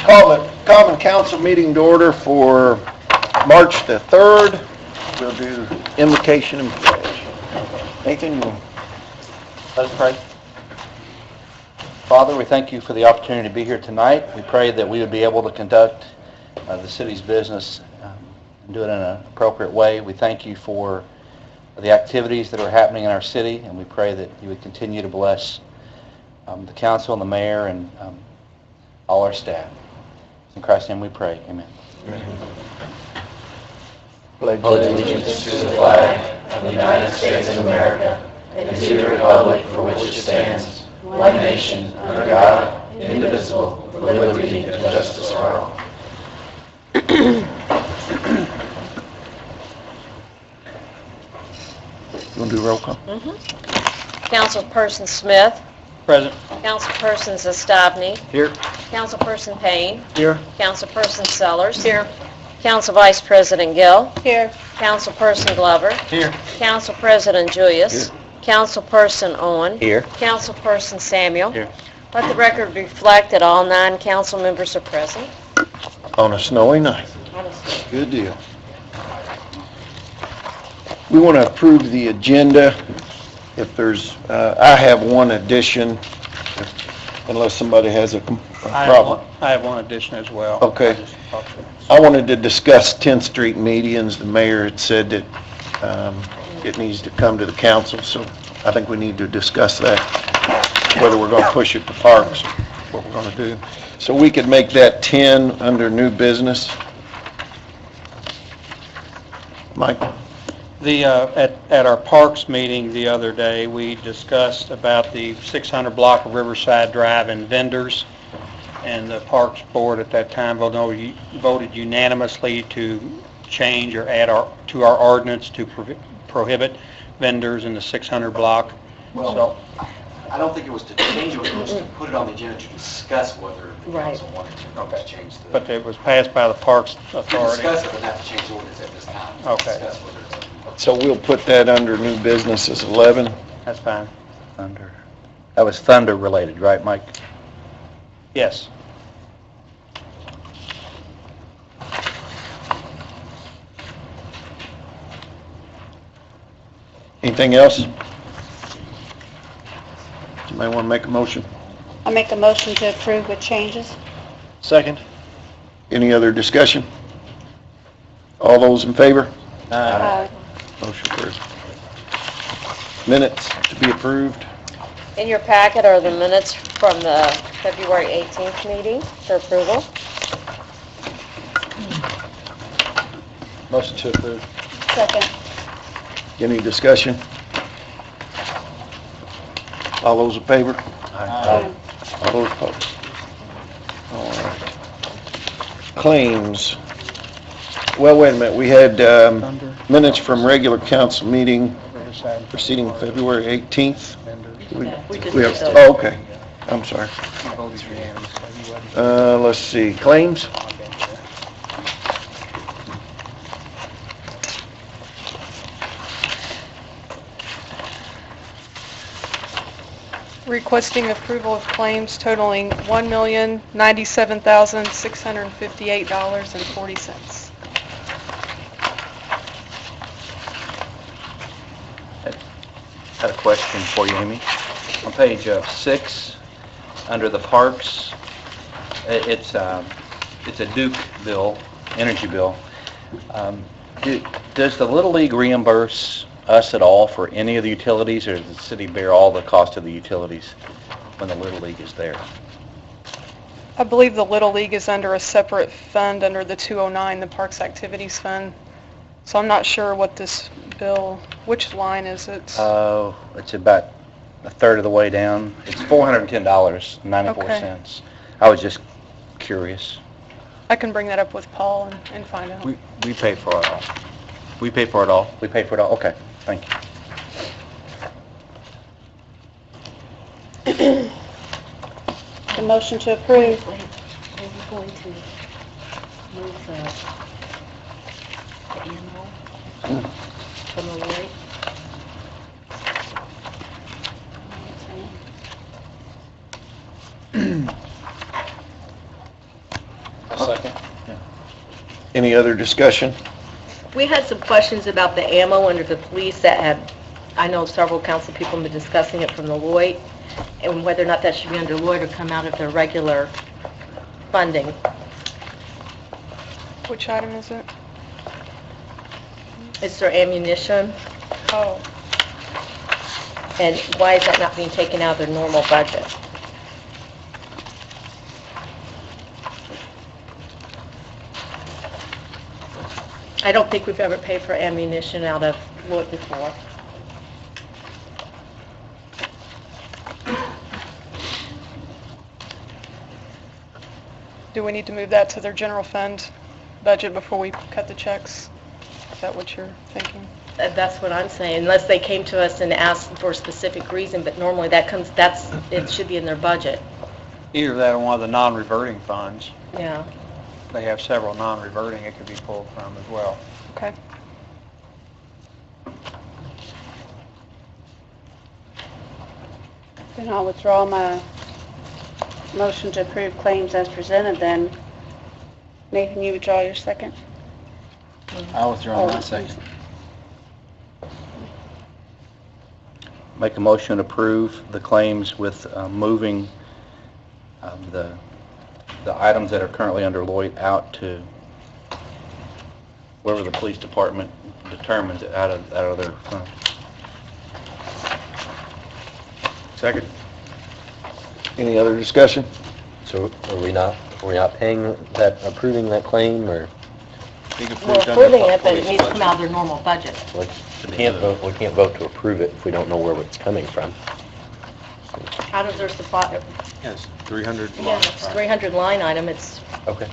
Call the common council meeting to order for March the 3rd. We'll do invocation and pledge. Nathan, you want? Let us pray. Father, we thank you for the opportunity to be here tonight. We pray that we would be able to conduct the city's business and do it in an appropriate way. We thank you for the activities that are happening in our city, and we pray that you would continue to bless the council and the mayor and all our staff. In Christ's name we pray. Amen. Pledge allegiance to the flag of the United States of America and to the republic for which it stands, one nation, under God, indivisible, with liberty and justice for all. You want to do roll call? Councilperson Smith. Present. Councilperson Zastabny. Here. Councilperson Payne. Here. Councilperson Sellers. Here. Council Vice President Gill. Here. Councilperson Glover. Here. Council President Julius. Councilperson Owen. Here. Councilperson Samuel. Here. Let the record reflect that all 9 council members are present. On a snowy night. Good deal. We want to approve the agenda. If there's, I have one addition, unless somebody has a problem. I have one addition as well. Okay. I wanted to discuss 10th Street medians. The mayor had said that it needs to come to the council, so I think we need to discuss that, whether we're going to push it to parks, what we're going to do. So we could make that 10 under new business. Mike? At our parks meeting the other day, we discussed about the 600 block of Riverside Drive and vendors, and the Parks Board at that time voted unanimously to change or add to our ordinance to prohibit vendors in the 600 block. Well, I don't think it was to change it, it was to put it on the agenda to discuss whether the council wanted to change the... But it was passed by the Parks To Authority. discuss it, but not to change the ordinance at this time. To Okay. discuss whether it's... So we'll put that under new business as 11. That's fine. Thunder. That was thunder related, right, Mike? Yes. Anything else? Somebody want to make a motion? I make a motion to approve with changes. Second. Any other discussion? All those in favor? Motion carries. Minutes to be approved. In your packet are the minutes from the February 18th meeting for approval. Motion to approve. Second. Any discussion? All those in favor? Aye. All those opposed? All right. Claims. Well, wait a minute, we had minutes from regular council meeting Riverside proceeding February 18th. vendors. We just We did have, those. oh, okay, I'm sorry. Voted unanimously. Let's see, claims? Requesting approval of claims totaling $1,097,658.40. Had a question for you, Amy. On page 6, under the parks, it's a Duke bill, energy bill. Does the Little League reimburse us at all for any of the utilities, or does the city bear all the cost of the utilities when the Little League is there? I believe the Little League is under a separate fund under the 209, the Parks Activities Fund. So I'm not sure what this bill, which line is it? It's about a third of the way down. It's $410.94. Okay. I was just curious. I can bring that up with Paul and find out. We pay for it all. We pay for it all? We pay for it all? Okay, thank you. The motion to approve. Wait, are we going to move the animal from the lorry? Any other discussion? We had some questions about the ammo under the police that had, I know several council people have been discussing it from the Lloyd, and whether or not that should be under Lloyd or come out of their regular funding. Which item is it? It's their ammunition, Oh, and why is that not being taken out of their normal budget? I don't think we've ever paid for ammunition out of Lloyd before. do we need to move that to their general fund budget before we cut the checks? Is that what you're thinking? That's what I'm saying, unless they came to us and asked for a specific reason, but normally it should be in their budget. Either that or one of the non-reverting funds. Yeah. They have several non-reverting it could be pulled from as well. Okay. Then I'll withdraw my motion to approve claims as presented then. Nathan, you withdraw your second? I'll withdraw my second. Make a motion to approve the claims with moving the items that are currently under Lloyd out to wherever the police department determines it out of their fund. Second. Any other discussion? So are we not paying that, approving that claim, or We're approving it, but it needs to come out of their normal budget. we can't vote to approve it if we don't know where it's coming from? Out of their supply, Yes, 300. yeah, it's 300 line item, it's, Okay.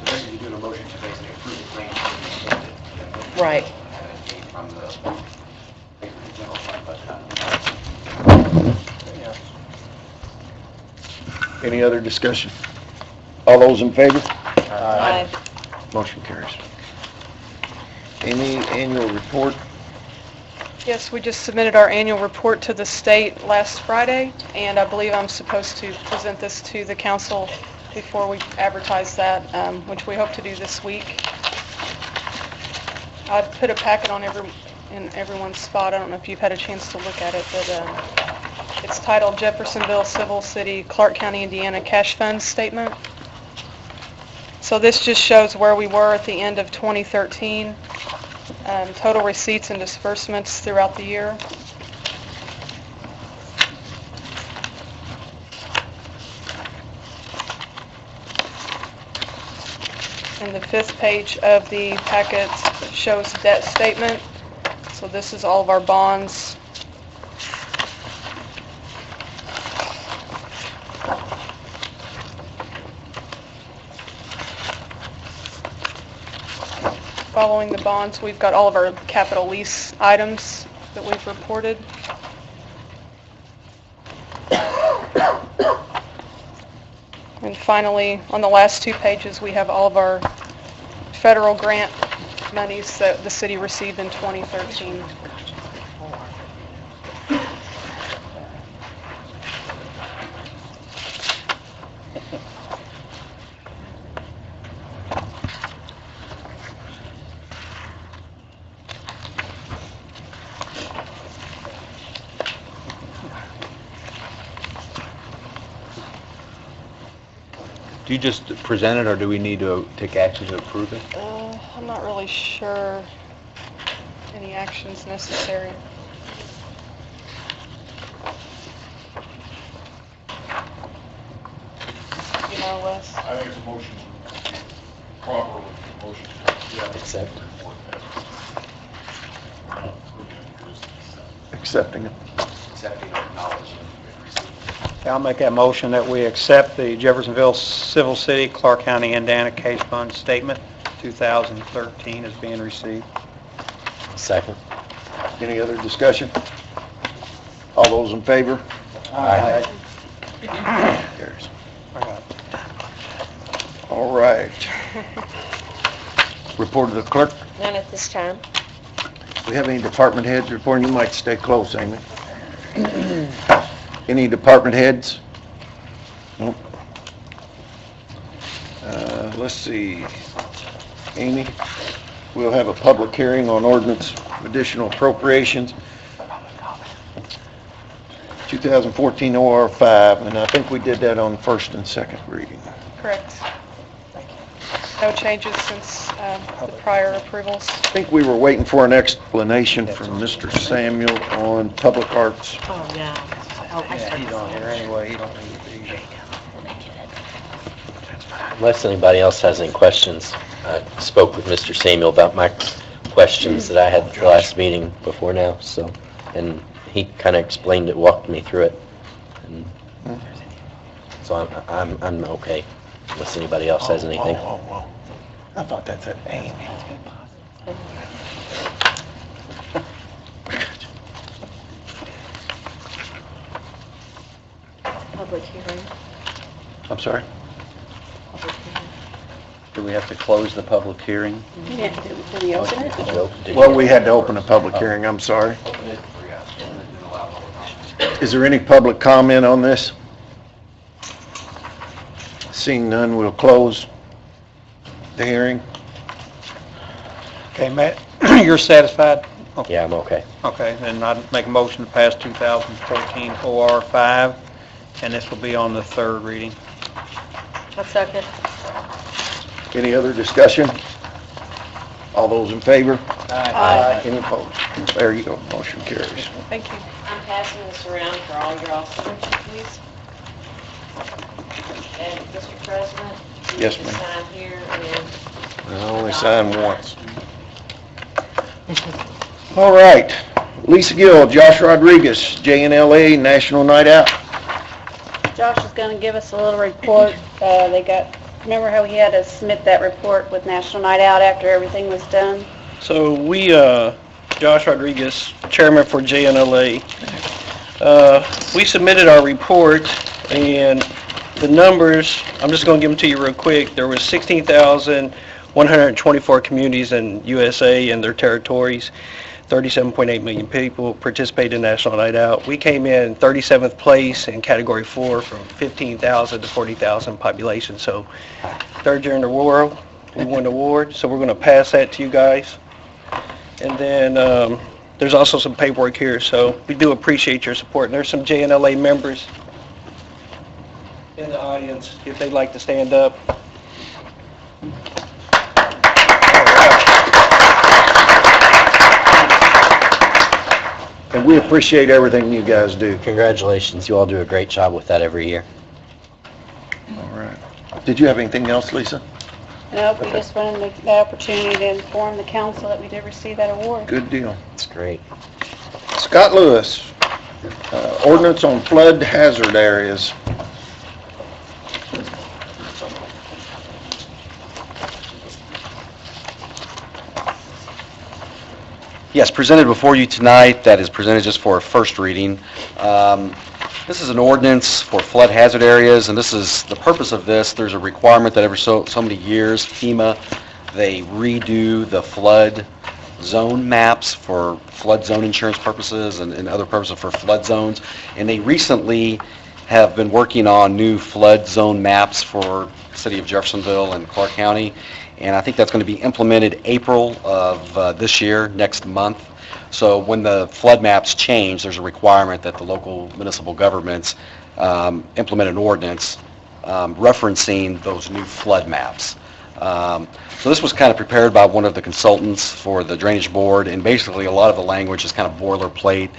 Basically, you're doing a motion to basically approve the claim. right. It came from the general fund budget. Any other discussion? All those in favor? Aye. Motion carries. Amy, annual report. Yes, we just submitted our annual report to the state last Friday, and I believe I'm supposed to present this to the council before we advertise that, which we hope to do this week. I've put a packet in everyone's spot. I don't know if you've had a chance to look at it, but it's titled Jeffersonville Civil City, Clark County, Indiana Cash Fund Statement. So this just shows where we were at the end of 2013. Total receipts and disbursements throughout the year. And the fifth page of the packet shows debt statement. So this is all of our bonds. Following the bonds, we've got all of our capital lease items that we've reported. And finally, on the last two pages, we have all of our federal grant monies that the city received in 2013. Do you just present it, or do we need to take action to approve it? I'm not really sure any action's necessary. You know, Wes? I think it's a motion, proper motion. Accept. Accepting it. Accepting or acknowledging receipt. I'll make that motion that we accept the Jeffersonville Civil City, Clark County, Indiana Cash Fund Statement 2013 as being received. Second. Any other discussion? All those in favor? Aye. Carries. All right. Report to the clerk. None at this time. We have any department heads reporting? You might stay close, Amy. Any department heads? Nope. Let's see. Amy. We'll have a public hearing on ordinance additional appropriations, 2014 OR 5, and I think we did that on first and second reading. Correct. No changes since the prior approvals. I think we were waiting for an explanation from Mr. Samuel on public arts. Oh, yeah. Oh, I Yeah, he's on here anyway, he don't need to be. Unless anybody else has any questions, I spoke with Mr. Samuel about my questions that I had the last meeting before now, so, and he kind of explained it, walked me through it. And so I'm okay, unless anybody else has anything. Oh. I thought that said Amy. Public hearing. I'm sorry? Public hearing. Do we have to close the public hearing? Yeah, did we open it? Did you- Well, we had to open a public hearing, I'm sorry. Is there any public comment on this? Seeing none, we'll close the hearing. Okay, Matt, you're satisfied? Yeah, I'm okay. Okay, then I'd make a motion to pass 2014 OR 5, and this will be on the third reading. A second. Any other discussion? All those in favor? Aye. Any opposed? There you go, motion carries. Thank you. I'm passing this around for all your signatures, please. And Mr. President? you Yes, need to ma'am. sign here and... I only signed once. All right, Lisa Gill, Josh Rodriguez, JNLA National Night Out. Josh is going to give us a little report. Remember how he had to submit that report with National Night Out after everything was done? So we, Josh Rodriguez, chairman for JNLA, we submitted our report, and the numbers, I'm just going to give them to you real quick. There was 16,124 communities in USA and their territories. 37.8 million people participated in National Night Out. We came in 37th place in Category 4 from 15,000 to 40,000 population. So third year in the world, we won the award. So we're going to pass that to you guys. And then there's also some paperwork here. So we do appreciate your support. And there's some JNLA members in the audience if they'd like to stand up. And we appreciate everything you guys do. Congratulations, you all do a great job with that every year. All right. Did you have anything else, Lisa? Nope, we just wanted the opportunity to inform the council that we did receive that award. Good deal. It's great. Scott Lewis, ordinance on flood hazard areas. Yes, presented before you tonight, that is presented just for a first reading. This is an ordinance for flood hazard areas, and this is, the purpose of this, there's a requirement that every so many years, FEMA, they redo the flood zone maps for flood zone insurance purposes and other purposes for flood zones. And they recently have been working on new flood zone maps for the city of Jeffersonville and Clark County. And I think that's going to be implemented April of this year, next month. So when the flood maps change, there's a requirement that the local municipal governments implement an ordinance referencing those new flood maps. So this was kind of prepared by one of the consultants for the Drainage Board, and basically a lot of the language is kind of boilerplate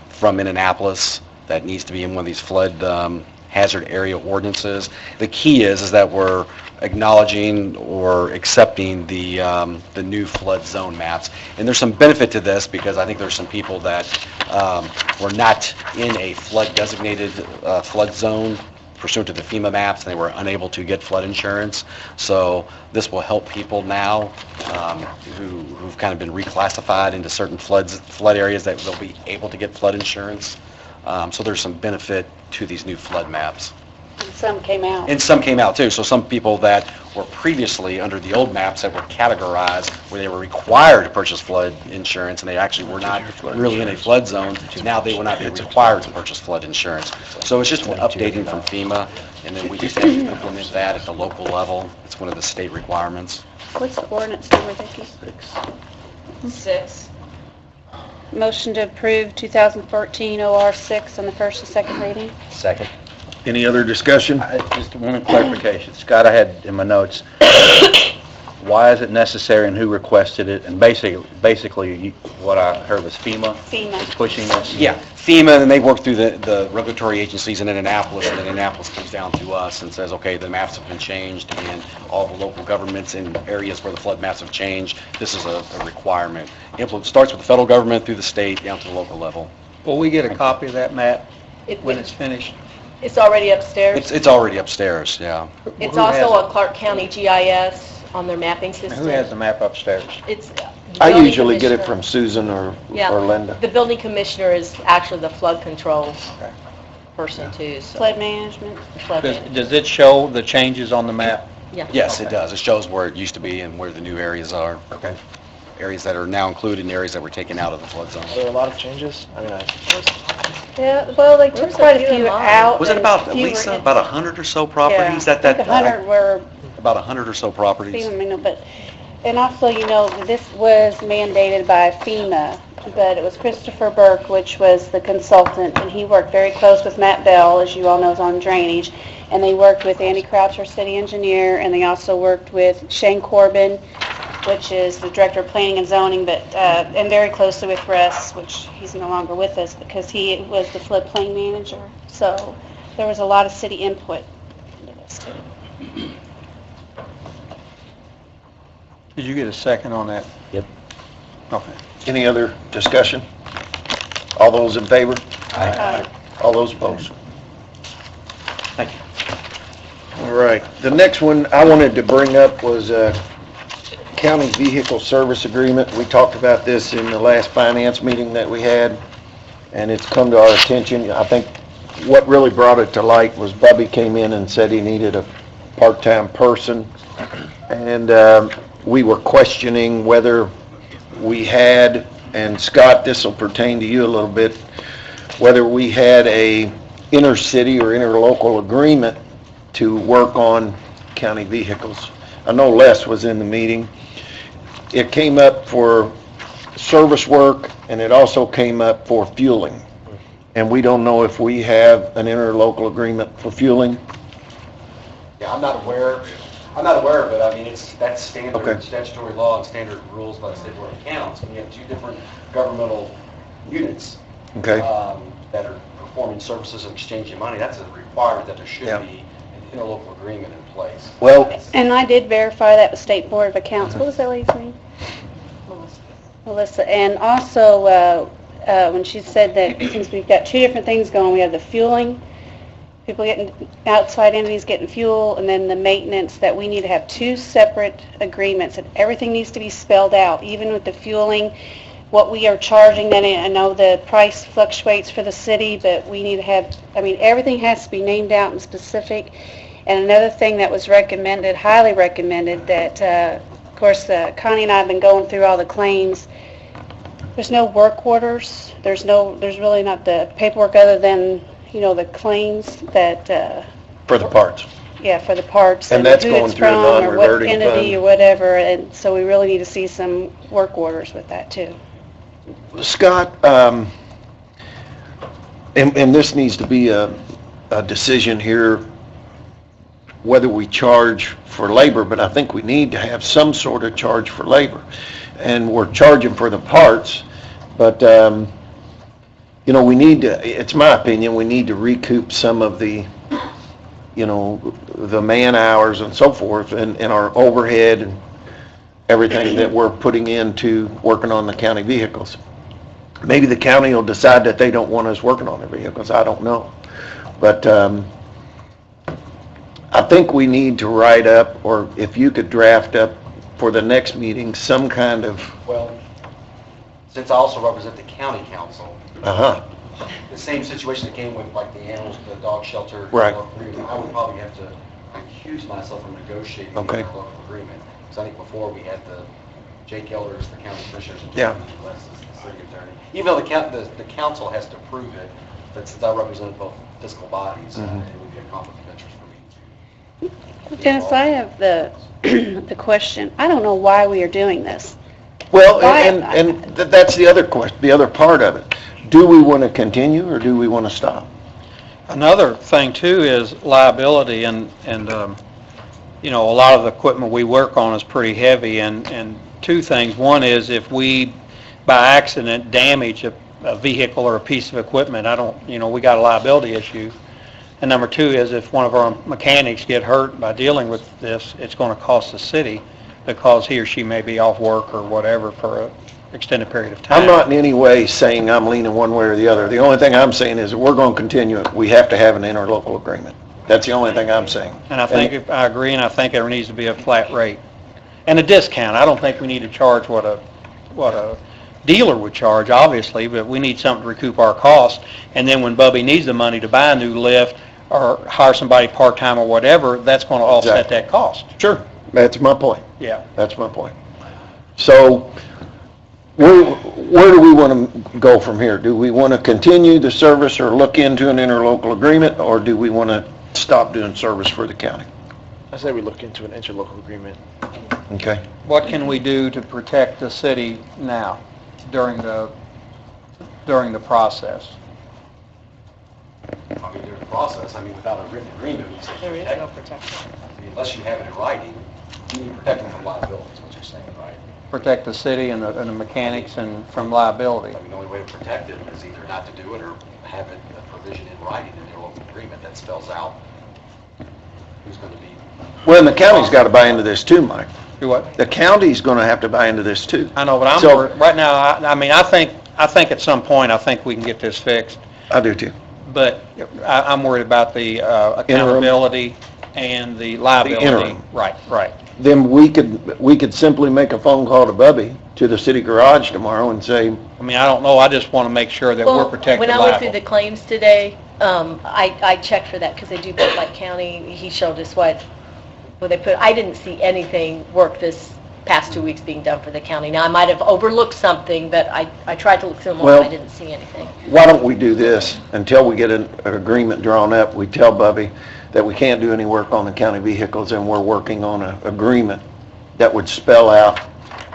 from Indianapolis that needs to be in one of these flood hazard area ordinances. The key is that we're acknowledging or accepting the new flood zone maps. And there's some benefit to this because I think there's some people that were not in a flood designated flood zone pursuant to the FEMA maps, and they were unable to get flood insurance. So this will help people now who've kind of been reclassified into certain flood areas that they'll be able to get flood insurance. So there's some benefit to these new flood maps. And some came out. And some came out too, so some people that were previously under the old maps that were categorized, where they were required to purchase flood insurance, and they actually were not really in a flood zone, now they will not be required to purchase flood insurance. So it's just an updating from FEMA, and then we just have to implement that at the local level. It's one of the state requirements. What's the ordinance number, Vicki? 6. Motion to approve 2014 OR 6 on the first and second reading. Second. Any other discussion? Just one clarification. Scott, I had in my notes, why is it necessary and who requested it? And basically, what I heard was FEMA FEMA. is pushing this. Yeah, FEMA, and they work through the regulatory agencies in Indianapolis, and then Indianapolis comes down to us and says, okay, the maps have been changed, and all the local governments in areas where the flood maps have changed, this is a requirement. It starts with the federal government through the state, down to the local level. Will we get a copy of that map when it's It's finished? already upstairs. It's already upstairs, yeah. It's Who has also it? a Clark County GIS on their mapping And system. who has the map upstairs? It's the I building usually get it commissioner. from Susan or Yeah. Linda. The building commissioner is actually the flood control Okay. person too, so. Flood management. Flood Does man- does it show the changes on the map? Yeah. Yes, it Okay. does. It shows where it used to be and where the new areas are. Okay. Areas that are now included and areas that were taken out of the flood zone. Are there a lot of changes? I mean, Yeah, well, they took There's a quite a few in few mine. out. Was it and about, few were Lisa, in- about 100 or so Yeah, properties? I think 100 were About 100 or so properties. FEMA, but, and also, you know, this was mandated by FEMA, but it was Christopher Burke, which was the consultant, and he worked very close with Matt Bell, as you all know, is on drainage, and they worked with Andy Crouch, our city engineer, and they also worked with Shane Corbin, which is the director of planning and zoning, but, and very closely with Russ, which he's no longer with us because he was the floodplain manager. So there was a lot of city input into this too. Did you get a second on that? Yep. Okay. Any other discussion? All those in favor? Aye. All those opposed? Thank you. All right, the next one I wanted to bring up was county vehicle service agreement. We talked about this in the last finance meeting that we had, and it's come to our attention. I think what really brought it to light was Bubby came in and said he needed a part-time person, and we were questioning whether we had, and Scott, this will pertain to you a little bit, whether we had a inter-city or interlocal agreement to work on county vehicles. I know Les was in the meeting. It came up for service work, and it also came up for fueling. And we don't know if we have an interlocal agreement for fueling. Yeah, I'm not aware of it. I mean, that's Okay. standard statutory law and standard rules by the State Board of Accounts. When you have two different governmental units Okay? that are performing services and exchanging money, that's a requirement that there should Yeah. be an interlocal agreement in place. Well, And I did verify that with State Board of Accounts. What was that lady's name? Melissa. And also, when she said that since we've got two different things going, we have the fueling, people getting, outside entities getting fuel, and then the maintenance, that we need to have two separate agreements, and everything needs to be spelled out, even with the fueling, what we are charging. Then I know the price fluctuates for the city, but we need to have, I mean, everything has to be named out and specific. And another thing that was recommended, highly recommended, that, of course, Connie and I have been going through all the claims. There's no work orders. There's really not the paperwork other than, you know, the claims that, for the parts. yeah, for the parts. And that's who going it's through a from, or what non-reverting entity fund. or whatever. And so we really need to see some work orders with that too. Scott, and this needs to be a decision here, whether we charge for labor, but I think we need to have some sort of charge for labor. And we're charging for the parts, but, you know, we need to, it's my opinion, we need to recoup some of the, you know, the man hours and so forth, and our overhead and everything that we're putting into working on the county vehicles. Maybe the county will decide that they don't want us working on their vehicles, I don't know. But I think we need to write up, or if you could draft up for the next meeting, some kind of, Well, since I also represent the county council, the same situation that came with like the animals, the dog shelter. Right. Agreement, I would probably have to recuse myself from negotiating the Okay. local agreement. Because I think before we had the Jake Elders, the county commissioners, and Yeah. Les is the city attorney. Even though the council has to approve it, but since I represent both fiscal bodies, it would be a conflict of interest for me to. Dennis, I have the question, I don't know why we are doing this. Well, Why- and that's the other question, the other part of it. Do we want to continue or do we want to stop? Another thing too is liability and, you know, a lot of the equipment we work on is pretty heavy and two things. One is if we, by accident, damage a vehicle or a piece of equipment, we got a liability issue. And number two is if one of our mechanics get hurt by dealing with this, it's going to cost the city because he or she may be off work or whatever for an extended period of time. I'm not in any way saying I'm leaning one way or the other. The only thing I'm saying is if we're going to continue it, we have to have an interlocal agreement. That's the only thing I'm saying. And I think, I agree, and I think there needs to be a flat rate. And a discount. I don't think we need to charge what a dealer would charge, obviously, but we need something to recoup our costs. And then when Bubby needs the money to buy a new lift or hire somebody part-time or whatever, that's going to offset Exactly. that cost. Sure, that's my point. Yeah. That's my point. So where do we want to go from here? Do we want to continue the service or look into an interlocal agreement, or do we want to stop doing service for the county? I say we look into an interlocal agreement. Okay. What can we do to protect the city now during the process? I mean, there's a process, I mean, without a written agreement, we say There is protect no it. protection. I mean, unless you have it in writing, you need to protect them from liability, is what you're saying, right? Protect the city and the mechanics and from liability. I mean, the only way to protect it is either not to do it or have it, a provision in writing in your local agreement that spells out who's going to be. Well, and the county's got to buy into this too, Mike. Do what? The county's going to have to buy into this too. I know, but So- right now, I think at some point, I think we can get this fixed. I do too. But I'm worried about the accountability and the liability. interim. Right. Then we could simply make a phone call to Bubby, to the city garage tomorrow and say, I mean, I don't know, I just want to make sure that we're Well, protected when I went through the liable. claims today, I checked for that because they do both like county. He showed us what they put. I didn't see anything work this past 2 weeks being done for the county. Now, I might have overlooked something, but I tried to look through them all, Well- I didn't see anything. why don't we do this? Until we get an agreement drawn up, we tell Bubby that we can't do any work on the county vehicles and we're working on an agreement that would spell out.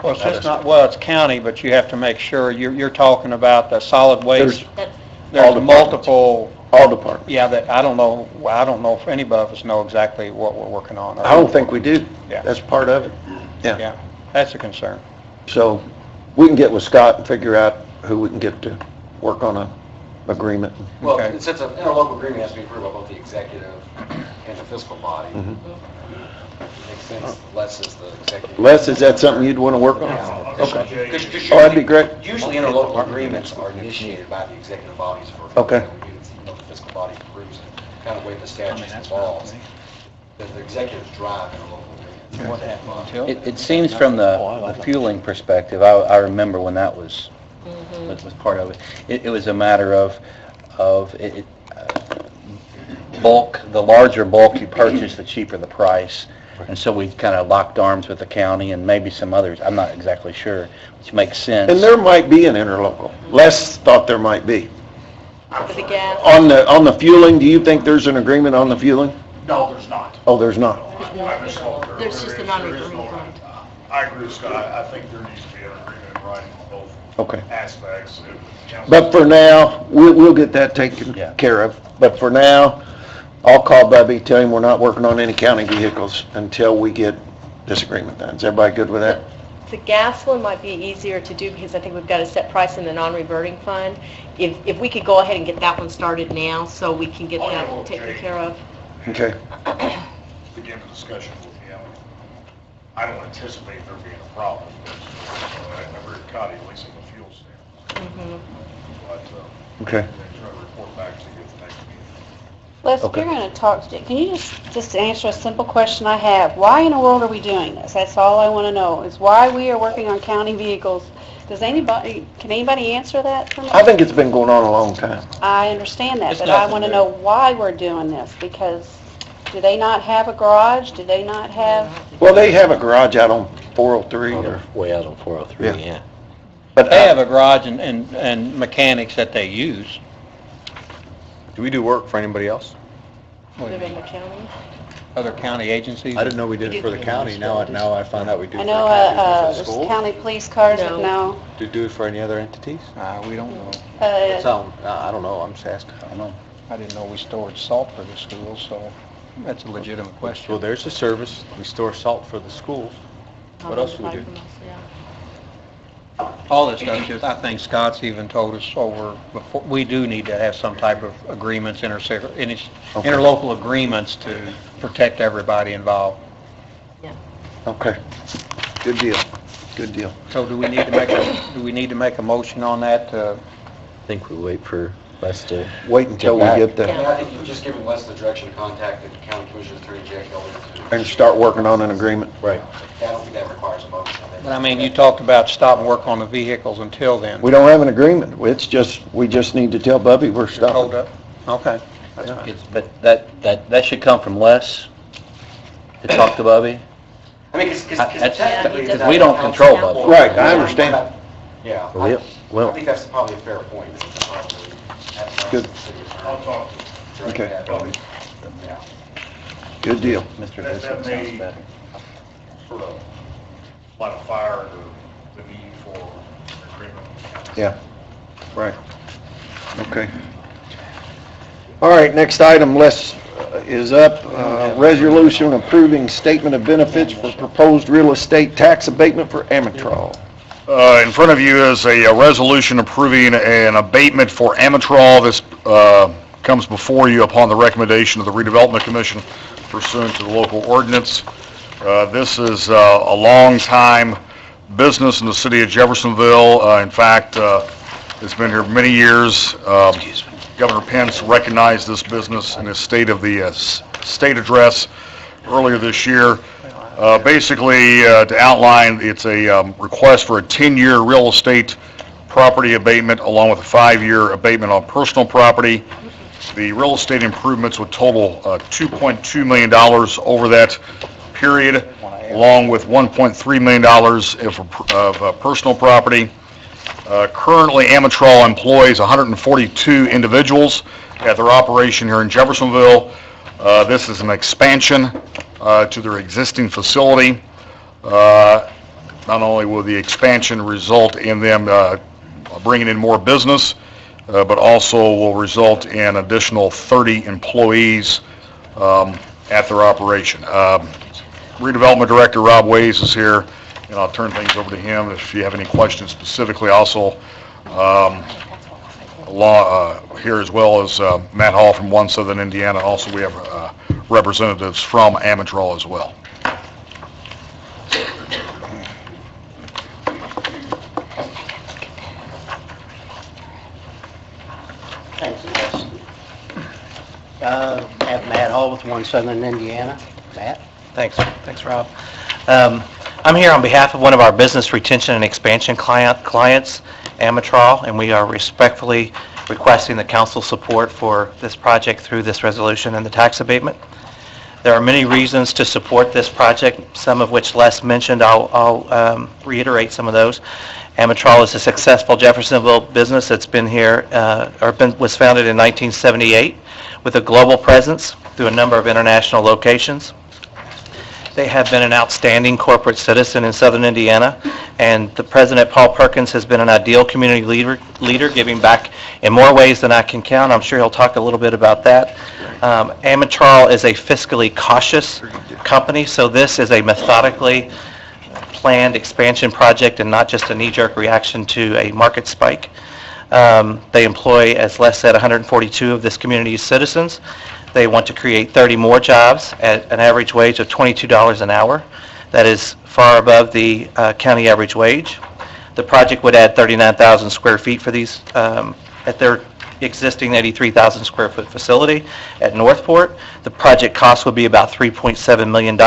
Well, it's just not, well, it's county, but you have to make sure, you're talking about the solid waste. That's- all There's departments. multiple, All departments. yeah, that, I don't know if anybody of us know exactly what we're working on. I don't think we do. Yeah. That's part of it. Yeah, that's a concern. So we can get with Scott and figure out who we can get to work on a agreement. Well, Okay. since an interlocal agreement has to be approved by both the executive and the fiscal body, Mhm. it makes sense, Les is the executive. Les, is that something you'd want to work on? Okay. Because Oh, that'd be great. usually interlocal agreements are initiated by the executive bodies for. Okay. The fiscal body approves it, kind of way the statutes and laws. The executives drive interlocal agreements. What happened until? It seems from the fueling perspective, I remember when that was part of it. It was a matter of bulk, the larger bulk you purchase, the cheaper the price. And so we kind of locked arms with the county and maybe some others, I'm not exactly sure, which makes sense. And there might be an interlocal. Les thought there might be. For the gas, On the fueling, do you think there's an agreement on the fueling? No, there's not. Oh, there's not. I misspoke. There's just a There non-recurring is no- fund. I agree with Scott. I think there needs to be an agreement in writing on both Okay. aspects. If council- But for now, we'll get that taken Yeah. care of. But for now, I'll call Bubby, tell him we're not working on any county vehicles until we get this agreement done. Is everybody good with that? the gas one might be easier to do because I think we've got a set price in the non-reverting fund. If we could go ahead and get that one started now, so we can get Oh, yeah, that well, taken Jake. care of. Okay. Begin the discussion with him. I don't anticipate there being a problem. I agree with Cotty, at least in the fuel stand. Mhm. But, Okay. then try to report back to you at the next meeting. Les, if Okay. you're going to talk to, can you just answer a simple question I have? Why in the world are we doing this? That's all I want to know, is why we are working on county vehicles. Can anybody answer that for me? I think it's been going on a long time. I understand that, It's but I nothing want to new. know why we're doing this, because do they not have a garage? Do they not have? Well, they have a garage out on 403 or, Way out on 403, Yeah. yeah. but They have a garage and mechanics that they use. Do we do work for anybody else? What do you Live in mean? the county. other county agencies? I didn't know we did it for the county, now I found out we do I it for know, the county. there's School? county police cars No. now. Do you do it for any other entities? We don't know. I don't know, I'm just asking. I don't know. I didn't know we stored salt for the schools, so that's a legitimate question. Well, there's a service, we store salt for the schools. What else do we do? All this stuff, just, I think Scott's even told us over, before, we do need to have some type of agreements, interlocal agreements to protect everybody involved. Okay. Good deal. Good deal. So do we need to make a motion on that? I think we wait for Les to... Wait until we get the, Yeah, I think you've just given Les the direction to contact the county commissioners through Jack Elder. and start working on an agreement. Right. I don't think that requires a motion. But I mean, you talked about stop and work on the vehicles until then. We don't have an agreement. We just need to tell Bubby we're Hold stopping. up. Okay. That's fine. But that should come from Les to talk to Bubby? I mean, because That's- technically... because we don't control Bubba. Right, I understand. Yeah. Well, I think that's probably a fair point. Good. I'll talk to Okay. Bubby. Yeah. Good deal. Mr. That Vincent may sounds better. sort of light a fire under the need for an agreement. Yeah, right. Okay. All right, next item, Les, is up. Resolution approving statement of benefits for proposed real estate tax abatement for Amitral. In front of you is a resolution approving an abatement for Amitral. This comes before you upon the recommendation of the Redevelopment Commission pursuant to the local ordinance. This is a long-time business in the city of Jeffersonville. In fact, it's been here many years. Governor Pence recognized this business in his State of the State address earlier this year. Basically, to outline, it's a request for a 10-year real estate property abatement along with a 5-year abatement on personal property. The real estate improvements would total $2.2 million over that period, along with $1.3 million of personal property. Currently, Amitral employs 142 individuals at their operation here in Jeffersonville. This is an expansion to their existing facility. Not only will the expansion result in them bringing in more business, but also will result in additional 30 employees at their operation. Redevelopment Director Rob Ways is here, and I'll turn things over to him if you have any questions specifically. Also, here as well as Matt Hall from One Southern Indiana. Also, we have representatives from Amitral as well. Thanks, Les. Have Matt Hall with One Southern Indiana. Matt? Thanks, Rob. I'm here on behalf of one of our business retention and expansion clients, Amitral, and we are respectfully requesting the council support for this project through this resolution and the tax abatement. There are many reasons to support this project, some of which Les mentioned. I'll reiterate some of those. Amitral is a successful Jeffersonville business that's been here, was founded in 1978 with a global presence through a number of international locations. They have been an outstanding corporate citizen in Southern Indiana, and the President, Paul Perkins, has been an ideal community leader, giving back in more ways than I can count. I'm sure he'll talk a little bit about that. Amitral is a fiscally cautious company, so this is a methodically planned expansion project and not just a knee-jerk reaction to a market spike. They employ, as Les said, 142 of this community's citizens. They want to create 30 more jobs at an average wage of $22 an hour. That is far above the county average wage. The project would add 39,000 square feet for these at their existing 83,000 square foot facility at Northport. The project cost would be about $3.7 million.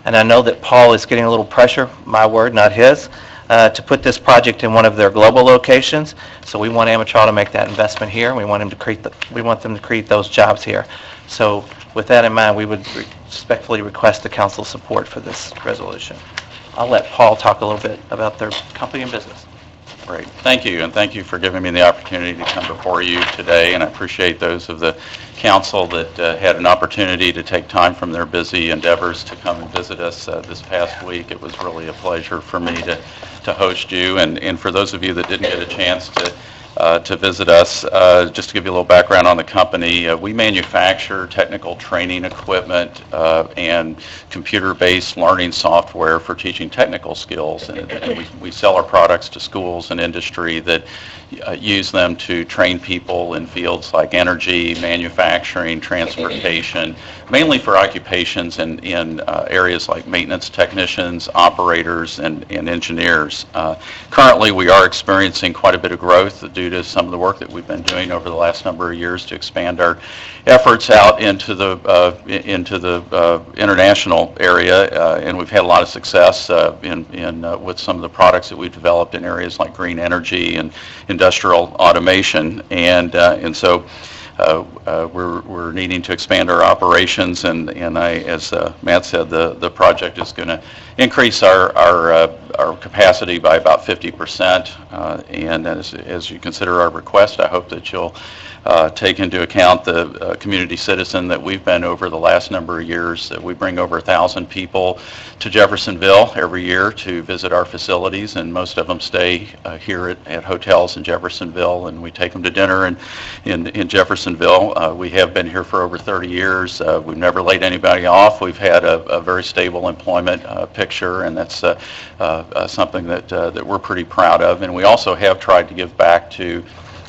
And I know that Paul is getting a little pressure, my word, not his, to put this project in one of their global locations. So we want Amitral to make that investment here. We want them to create those jobs here. So with that in mind, we would respectfully request the council support for this resolution. I'll let Paul talk a little bit about their company and business. Great. Thank you, and thank you for giving me the opportunity to come before you today, and I appreciate those of the council that had an opportunity to take time from their busy endeavors to come and visit us this past week. It was really a pleasure for me to host you, and for those of you that didn't get a chance to visit us, just to give you a little background on the company, we manufacture technical training equipment and computer-based learning software for teaching technical skills, and we sell our products to schools and industry that use them to train people in fields like energy, manufacturing, transportation, mainly for occupations in areas like maintenance technicians, operators, and engineers. Currently, we are experiencing quite a bit of growth due to some of the work that we've been doing over the last number of years to expand our efforts out into the international area, and we've had a lot of success with some of the products that we've developed in areas like green energy and industrial automation, and so we're needing to expand our operations, and as Matt said, the project is going to increase our capacity by about 50%, and as you consider our request, I hope that you'll take into account the community citizen that we've been over the last number of years. We bring over 1,000 people to Jeffersonville every year to visit our facilities, and most of them stay here at hotels in Jeffersonville, and we take them to dinner in Jeffersonville. We have been here for over 30 years. We've never laid anybody off. We've had a very stable employment picture, and that's something that we're pretty proud of. And we also have tried to give back to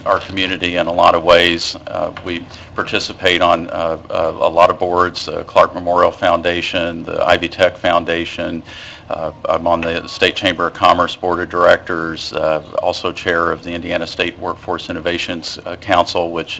our community in a lot of ways. We participate on a lot of boards, the Clark Memorial Foundation, the Ivy Tech Foundation. I'm on the State Chamber of Commerce Board of Directors, also chair of the Indiana State Workforce Innovations Council, which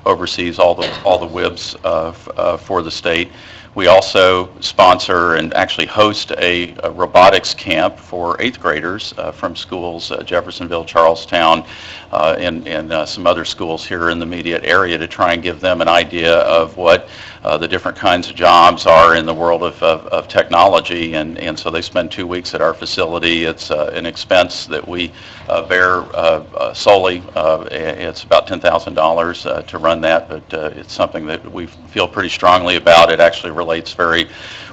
oversees all the WIBs for the state. We also sponsor and actually host a robotics camp for 8th graders from schools, Jeffersonville, Charlestown, and some other schools here in the immediate area to try and give them an idea of what the different kinds of jobs are in the world of technology, and so they spend 2 weeks at our facility. It's an expense that we bear solely. It's about $10,000 to run that, but it's something that we feel pretty strongly about. It actually relates very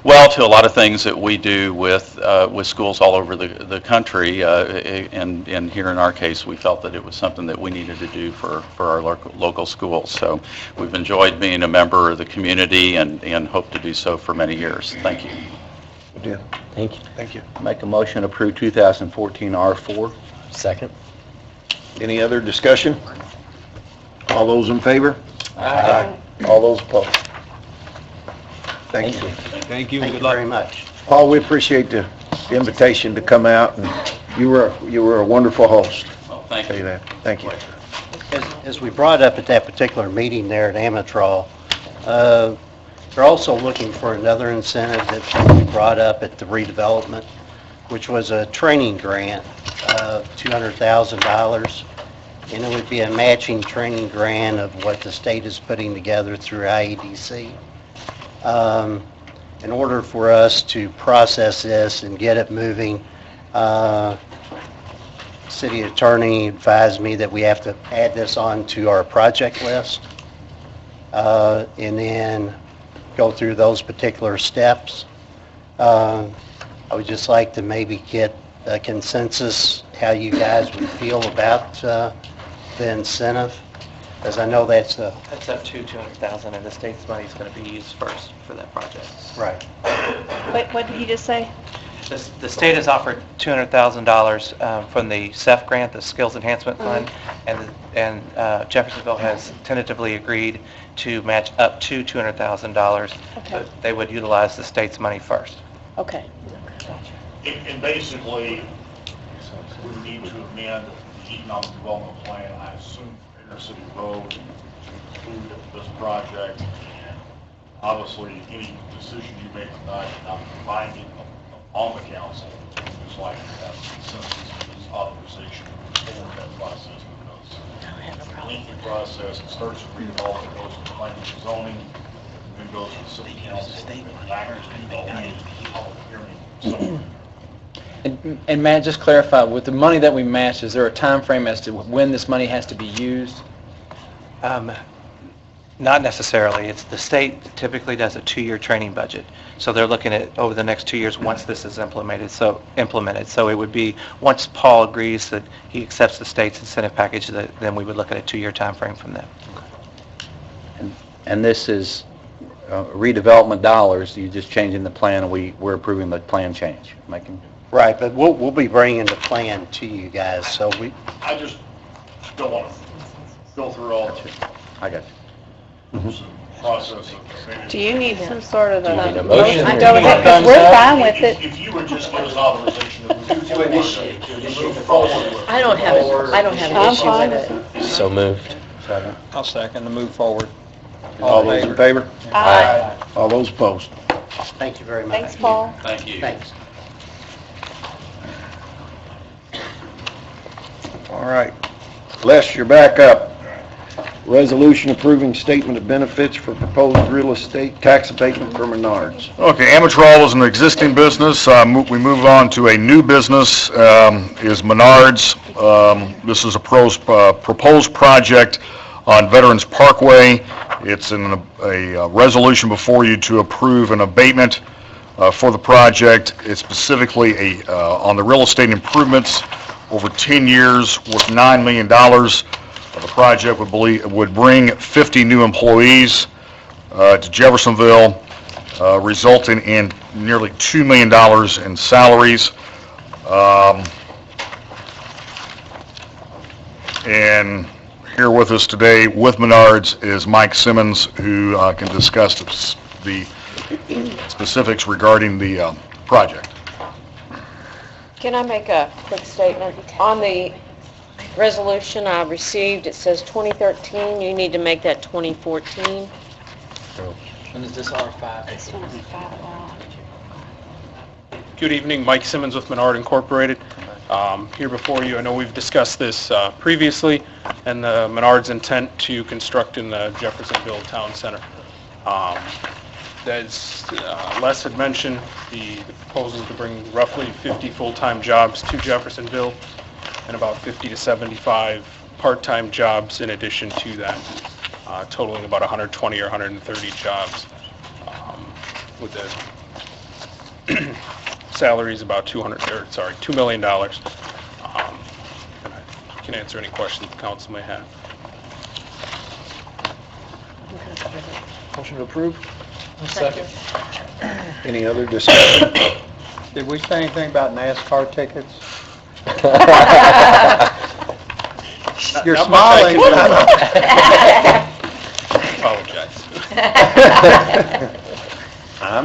well to a lot of things that we do with schools all over the country, and here in our case, we felt that it was something that we needed to do for our local schools. So we've enjoyed being a member of the community and hope to do so for many years. Thank you. Yeah. Thank you. Thank you. Make a motion to approve 2014 R4. Second. Any other discussion? All those in favor? Aye. All those opposed? Thank you. Thank you very much. Paul, we appreciate the invitation to come out, and you were a wonderful host. Well, thank Say you. that. Thank you. As we brought up at that particular meeting there at Amatrol, they're also looking for another incentive that we brought up at the redevelopment, which was a training grant of $200,000, and it would be a matching training grant of what the state is putting together through IEDC. In order for us to process this and get it moving, city attorney advised me that we have to add this on to our project list, and then go through those particular steps. I would just like to maybe get a consensus how you guys would feel about the incentive, because I know that's a... That's up to $200,000, and the state's money is going to be used first for that project. Right. What did you just say? The state has offered $200,000 from the SEF grant, the Skills Enhancement Fund, and Jeffersonville has tentatively agreed to match up to $200,000. Okay. But they would utilize the state's money first. Okay. And basically, we need to amend the economic development plan, I assume, for Intercity Road to include this project. And obviously, any decision you make tonight is not binding on the council. It's like to have consensus and this authorization for that process, because it's a lengthy process. It starts with redevelopment, goes to planning and zoning, then goes to the city council, and then back to redevelopment, public hearing. So And Matt, just clarify, with the money that we match, is there a time frame as to when this money has to be used? Not necessarily. It's, the state typically does a 2-year training budget. So they're looking at over the next 2 years once this is implemented. So it would be, once Paul agrees that he accepts the state's incentive package, then we would look at a 2-year time frame from them. And this is redevelopment dollars, you're just changing the plan, and we're approving the plan change, making... Right, but we'll be bringing the plan to you guys, so we, I just don't want to go through all the I got you. process of maybe... Do you need some sort of Do you need a a motion? motion to go ahead? 'Cause we're fine with it. If you would just give us authorization to initiate move forward with it. I don't have an I'm issue fine with with it. So moved. I'll second to move forward. All those in favor? Aye. All those opposed? thank you very much. Thanks, Paul. Thank you. Thanks. All right. Les, you're back up. Resolution approving statement of benefits for proposed real estate tax abatement for Menards. Okay, Amatrol is an existing business. We move on to a new business, is Menards. This is a proposed project on Veterans Parkway. It's in a resolution before you to approve an abatement for the project. It's specifically on the real estate improvements over 10 years worth $9 million. The project would bring 50 new employees to Jeffersonville, resulting in nearly $2 million in salaries. And here with us today with Menards is Mike Simmons, who can discuss the specifics regarding the project. Can I make a quick statement? On the resolution I received, it says 2013, you need to make that 2014. And is this R5? This one's 5-1. Good evening, Mike Simmons with Menard Incorporated. Here before you, I know we've discussed this previously, and the Menard's intent to construct in the Jeffersonville Town Center. As Les had mentioned, the proposal is to bring roughly 50 full-time jobs to Jeffersonville and about 50 to 75 part-time jobs in addition to that, totaling about 120 or 130 jobs, with the salaries about $2 million. And I can answer any questions the council may have. Motion to approve? Second. Any other discussion? Did we say anything about NASCAR tickets? You're smiling, but Apologize.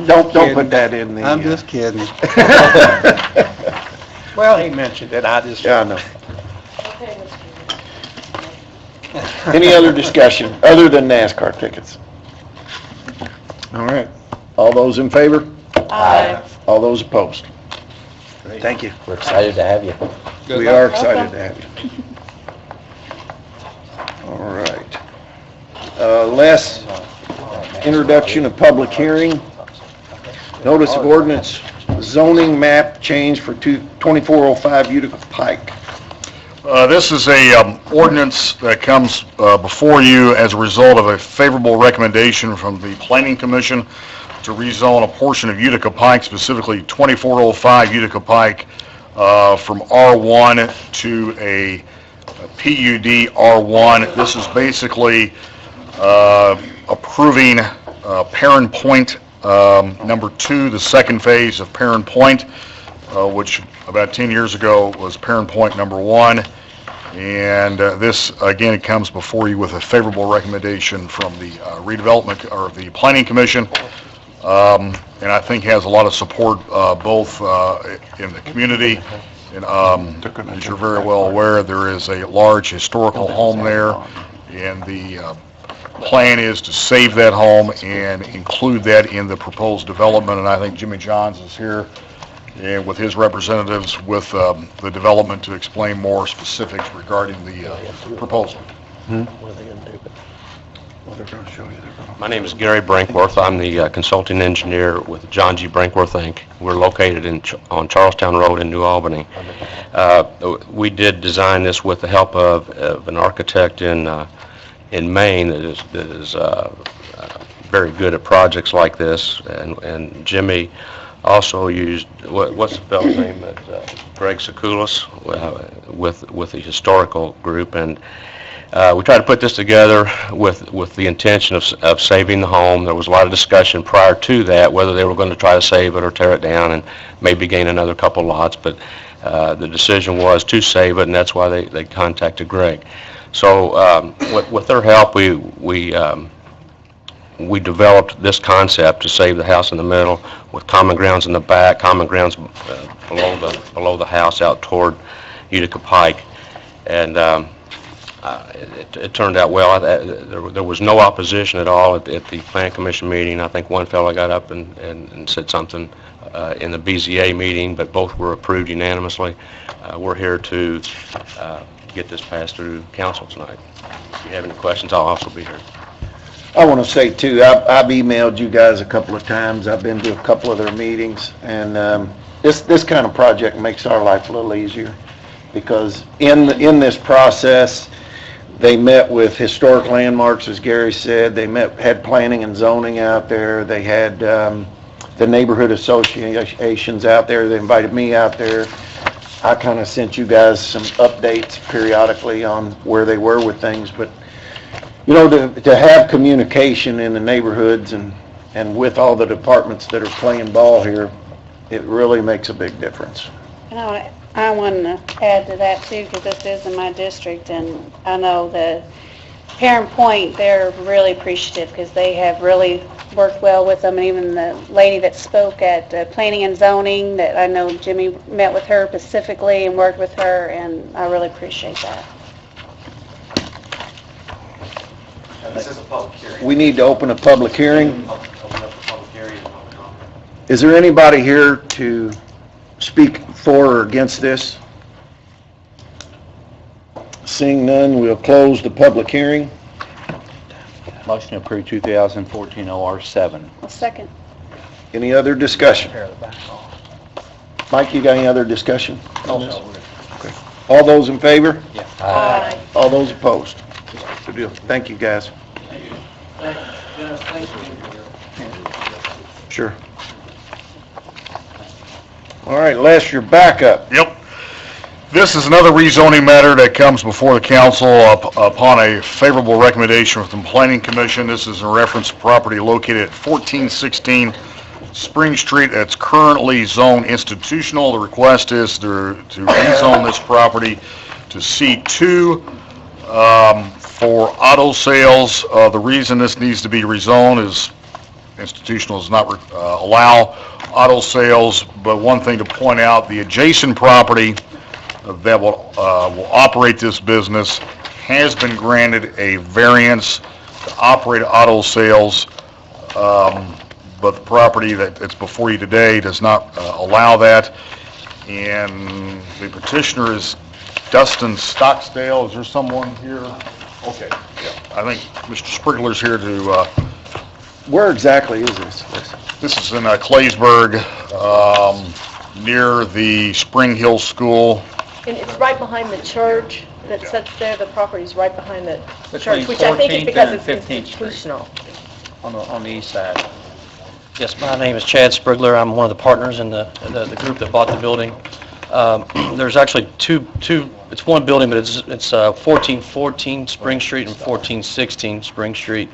Don't put that in the... I'm just kidding. Well, he mentioned it, I just... Yeah, I know. Any other discussion, other than NASCAR tickets? All right. All those in favor? Aye. All those opposed? Thank you. We're excited to have you. We are excited to have you. All right. Les, introduction of public hearing. Notice of ordinance zoning map change for 2405 Utica Pike. This is a ordinance that comes before you as a result of a favorable recommendation from the Planning Commission to rezone a portion of Utica Pike, specifically 2405 Utica Pike, from R1 to a PUD R1. This is basically approving Perrin Point number 2, the second phase of Perrin Point, which about 10 years ago was Perrin Point number 1. And this, again, it comes before you with a favorable recommendation from the redevelopment, or the Planning Commission, and I think has a lot of support both in the community. And as you're very well aware, there is a large historical home there, and the plan is to save that home and include that in the proposed development. And I think Jimmy Johns is here and with his representatives with the development to explain more specifics regarding the proposal. What are they going to do? My name is Gary Brinkworth. I'm the consulting engineer with John G. Brinkworth, Inc. We're located on Charlestown Road in New Albany. We did design this with the help of an architect in Maine that is very good at projects like this, and Jimmy also used, what's the fellow's name? Greg Sekulis with the historical group, and we tried to put this together with the intention of saving the home. There was a lot of discussion prior to that whether they were going to try to save it or tear it down and maybe gain another couple lots, but the decision was to save it, and that's why they contacted Greg. So with their help, we developed this concept to save the house in the middle with common grounds in the back, common grounds below the house out toward Utica Pike, and it turned out well. There was no opposition at all at the Plan Commission meeting. I think one fellow got up and said something in the BZA meeting, but both were approved unanimously. We're here to get this passed through council tonight. If you have any questions, I'll also be here. I want to say too, I've emailed you guys a couple of times. I've been to a couple of their meetings, and this kind of project makes our life a little easier, because in this process, they met with historic landmarks, as Gary said. They had planning and zoning out there. They had the neighborhood associations out there. They invited me out there. I kind of sent you guys some updates periodically on where they were with things, but you know, to have communication in the neighborhoods and with all the departments that are playing ball here, it really makes a big difference. And I want to add to that too, because this is in my district, and I know the Parent Point, they're really appreciative because they have really worked well with them, and even the lady that spoke at Planning and Zoning, that I know Jimmy met with her specifically and worked with her, and I really appreciate that. This is a public hearing. We need to open a public hearing. Open up the public hearing and public comment. Is there anybody here to speak for or against this? Seeing none, we'll close the public hearing. Motion to approve 2014 OR7. A second. Any other discussion? Mike, you got any other discussion? No. Okay. All those in favor? Yeah. Aye. All those opposed? Good deal. Thank you, guys. Sure. All right, Les, you're back up. Yep. This is another rezoning matter that comes before the council upon a favorable recommendation from the Planning Commission. This is in reference to property located at 1416 Spring Street that's currently zoned institutional. The request is to rezone this property to C2 for auto sales. The reason this needs to be rezoned is institutional does not allow auto sales, but one thing to point out, the adjacent property that will operate this business has been granted a variance to operate auto sales, but the property that's before you today does not allow that. And the petitioner is Dustin Stocksdale. Is there someone here? Okay, yeah. I think Mr. Sprigler's here to... Where exactly is this? This is in Claysburg, near the Spring Hill School. And it's right behind the church that sits there, the property's right behind the Between church, which I think is 14th because and it's 15th Street. institutional. On the east side. Yes, my name is Chad Sprigler. I'm one of the partners in the group that bought the building. There's actually two. It's one building, but it's 1414 Spring Street and 1416 Spring Street.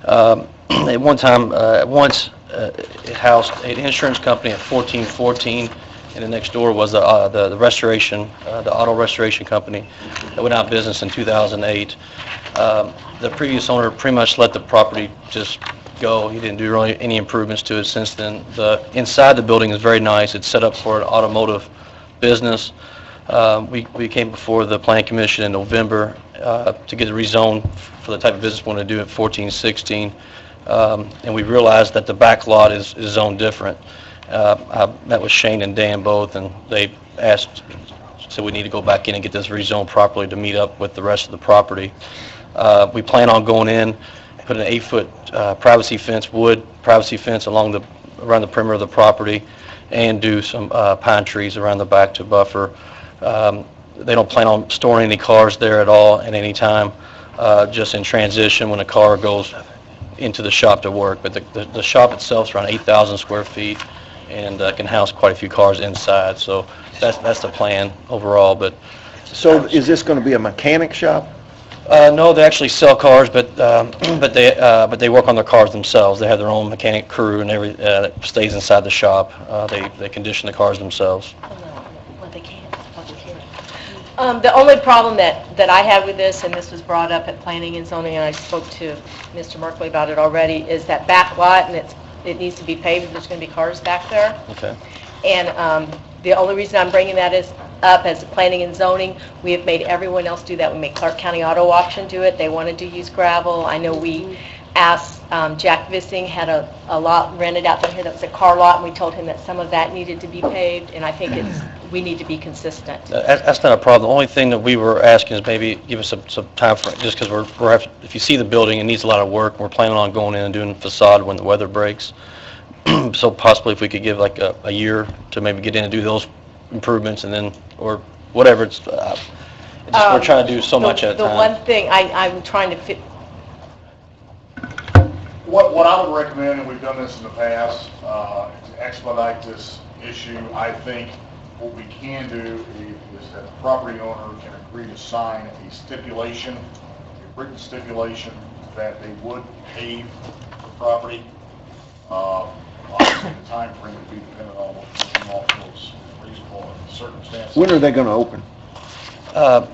At one time, it housed an insurance company at 1414, and the next door was the restoration, the auto restoration company that went out of business in 2008. The previous owner pretty much let the property just go. He didn't do really any improvements to it since then. The inside the building is very nice. It's set up for an automotive business. We came before the Planning Commission in November to get it rezoned for the type of business we want to do at 1416. And we realized that the back lot is zoned different. I met with Shane and Dan both, and they said we need to go back in and get this rezoned properly to meet up with the rest of the property. We plan on going in put an 8-foot privacy fence, wood privacy fence around the perimeter of the property, and do some pine trees around the back to buffer. They don't plan on storing any cars there at all at any time, just in transition when a car goes into the shop to work. But the shop itself is around 8,000 square feet and can house quite a few cars inside. So that's the plan overall. But So is this going to be a mechanic shop? no, they actually sell cars, but they work on their cars themselves. They have their own mechanic crew and that stays inside the shop. They condition the cars themselves. The only problem that I have with this, and this was brought up at Planning and Zoning, and I spoke to Mr. Merkley about it already, is that back lot, and it needs to be paved, there's going to be cars back there. Okay. And the only reason I'm bringing that up as Planning and Zoning, we have made everyone else do that. We made Clark County Auto Auction do it. They wanted to use gravel. I know we asked, Jack Vissing had a lot rented out here that was a car lot, and we told him that some of that needed to be paved, and I think we need to be consistent. That's not a problem. The only thing that we were asking is maybe give us some time frame, just because if you see the building, it needs a lot of work. We're planning on going in and doing the facade when the weather breaks. So possibly if we could give like a year to maybe get in and do those improvements, and then, or whatever, we're trying to do so much at a The time. one thing I'm trying to fit, What I would recommend, and we've done this in the past, to expedite this issue, I think what we can do is that the property owner can agree to sign a stipulation, a written stipulation, that they would pave the property. Obviously, the timeframe would be dependent on what was reasonable in circumstances. When are they going to open? The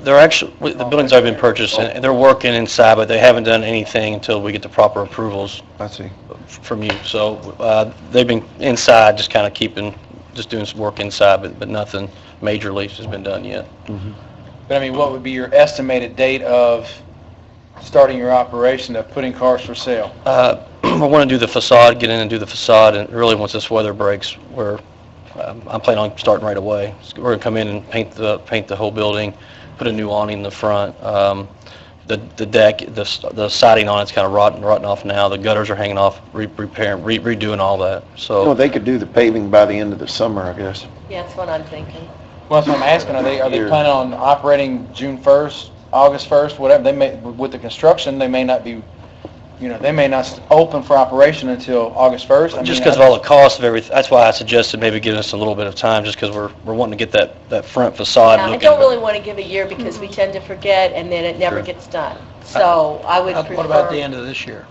building's already been purchased, and they're working inside, but they haven't done anything until we get the proper approvals I see. from you. So they've been inside, just kind of just doing some work inside, but nothing majorly has been done yet. But I mean, what would be your estimated date of starting your operation of putting cars for sale? We want to do the facade, get in and do the facade, and really once this weather breaks, I'm planning on starting right away. We're going to come in and paint the whole building, put a new awning in the front. The deck, the siding on it's kind of rotten off now. The gutters are hanging off, redoing all that. So Well, they could do the paving by the end of the summer, I guess. yeah, that's what I'm thinking. Well, that's what I'm asking. Are they planning on operating June 1st, August 1st, whatever? They may, with the construction, they may not be, they may not open for operation until August 1st. just because of all the costs of everything, that's why I suggested maybe giving us a little bit of time, just because we're wanting to get that front facade Yeah, I looking. don't really want to give a year because we tend to forget and then it never gets done. So I would prefer... What about the end of this year?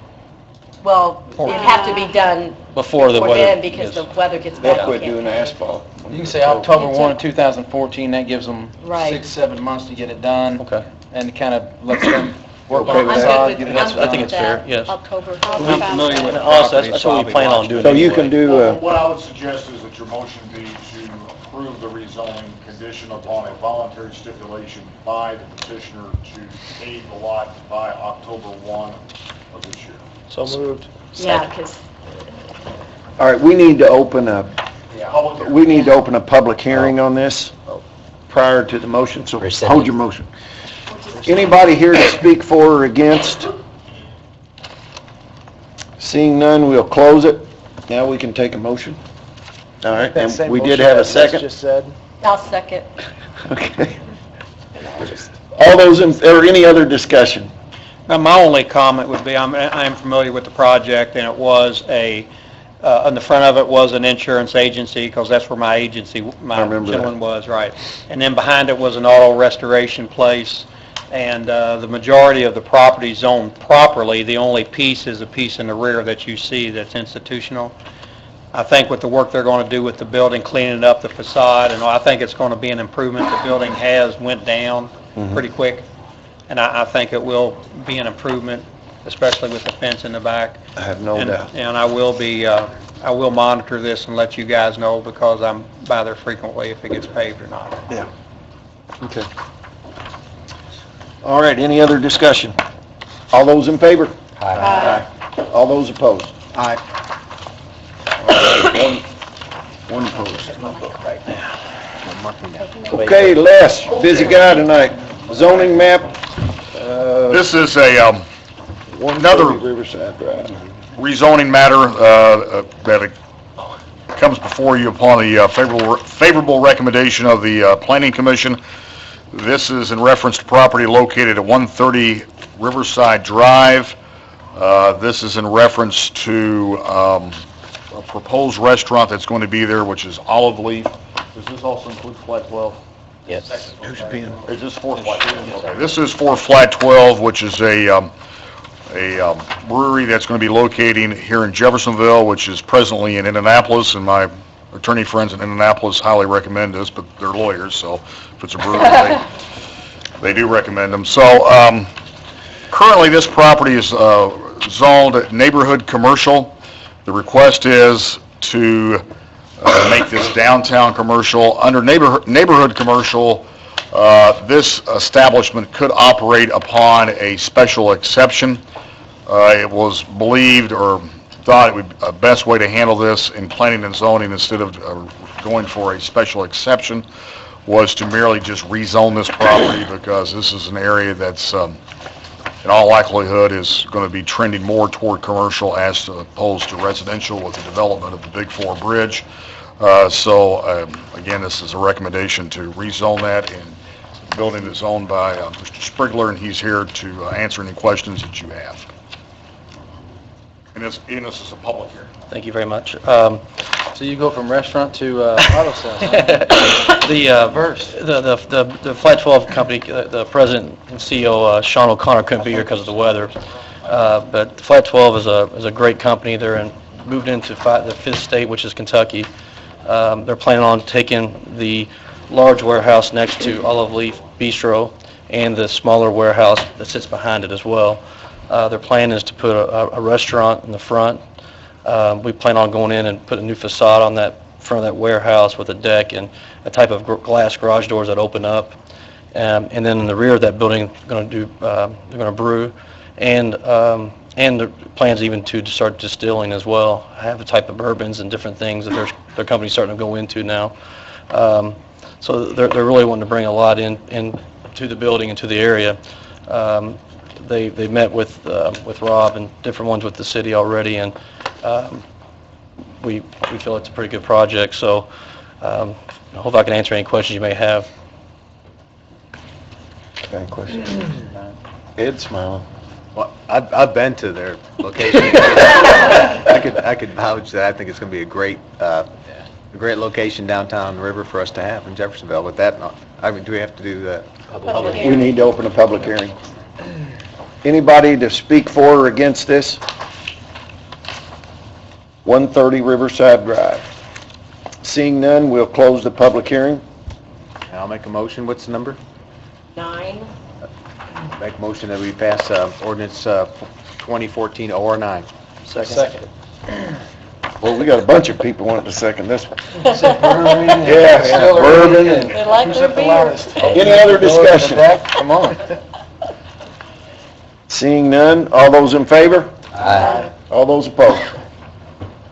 Well, it'd have to be done Before the weather then because gets- the weather gets bad. They'll quit We can't doing finish. asphalt. You can say October 1, 2014, that gives them Right. 6-7 months to get it done. Okay. And kind of lets them work Okay on with the that? facade, get it That's- I done. think it's fair, yes. October. I'm familiar with And the also, property, that's so what I'll we be plan on watching. doing So you anyway. can do, What I would suggest is that your motion be to approve the rezoning condition upon a voluntary stipulation by the petitioner to pave the lot by October 1 of this year. So moved. Yeah, because all right, we need to open a public hearing on this prior to the motion, so Rescind. hold your motion. Anybody here to speak for or against? Seeing none, we'll close it. Now we can take a motion. All right, and we did have a second. I'll second. Okay. All those or any other discussion? Now, my only comment would be, I'm familiar with the project, and it was on the front of it was an insurance agency, because that's where my agency, my remember that. gentleman was, right. And then behind it was an auto restoration place, and the majority of the property zoned properly. The only piece is a piece in the rear that you see that's institutional. I think with the work they're going to do with the building, cleaning up the facade, and I think it's going to be an improvement. The building went down pretty quick, and I think it will be an improvement, especially with the fence in the back. I have no doubt. And I will monitor this and let you guys know, because I'm by there frequently, if it gets paved or not. Yeah. Okay. All right, any other discussion? All those in favor? Aye. All those opposed? Aye. One opposed. Okay, Les, busy guy tonight. Zoning map, This is a Another Riverside Drive. rezoning matter that comes before you upon the favorable recommendation of the Planning Commission. This is in reference to property located at 130 Riverside Drive. This is in reference to a proposed restaurant that's going to be there, which is Olive Leaf. Does this also include Flat 12? Yes. Who's being? Is this for Flat 12? Okay, this is for Flat 12, which is a brewery that's going to be locating here in Jeffersonville, which is presently in Indianapolis, and my attorney friends in Indianapolis highly recommend this, but they're lawyers, so if it's a brewery, they do recommend them. So currently, this property is zoned neighborhood commercial. The request is to make this downtown commercial. Under neighborhood commercial, this establishment could operate upon a special exception. It was believed or thought it would be a best way to handle this in planning and zoning instead of going for a special exception was to merely just rezone this property because this is an area that's in all likelihood is going to be trending more toward commercial as opposed to residential with the development of the Big Four Bridge. Again, this is a recommendation to rezone that, and the building is owned by Mr. Sprigler, and he's here to answer any questions that you have. And this is a public hearing. Thank you very much. So you go from restaurant to auto sales, huh? The Flat 12 company, the president and CEO, Sean O'Connor, couldn't be here because of the weather. But Flat 12 is a great company. They're moved into the fifth state, which is Kentucky. They're planning on taking the large warehouse next to Olive Leaf Bistro and the smaller warehouse that sits behind it as well. Their plan is to put a restaurant in the front. We plan on going in and put a new facade on that front of that warehouse with a deck and a type of glass garage doors that open up. And then in the rear of that building, they're going to brew, and the plans even to start distilling as well. Have a type of bourbons and different things that their company's starting to go into now. So they're really wanting to bring a lot in to the building and to the area. They met with Rob and different ones with the city already, and we feel it's a pretty good project. So I hope I can answer any questions you may have. Any questions? Ed smiling. Well, I've been to their location. I could vouch that I think it's going to be a great location downtown the river for us to have in Jeffersonville. With that, do we have to do that? We need to open a public hearing. Anybody to speak for or against this? 130 Riverside Drive. Seeing none, we'll close the public hearing. I'll make a motion. What's the number? 9. Make a motion that we pass ordinance 2014-009. Second. Well, we got a bunch of people wanting to second this one. Yeah, Yeah, bourbon and... They like their beer. Any other discussion? Come on. Seeing none, all those in favor? Aye. All those opposed?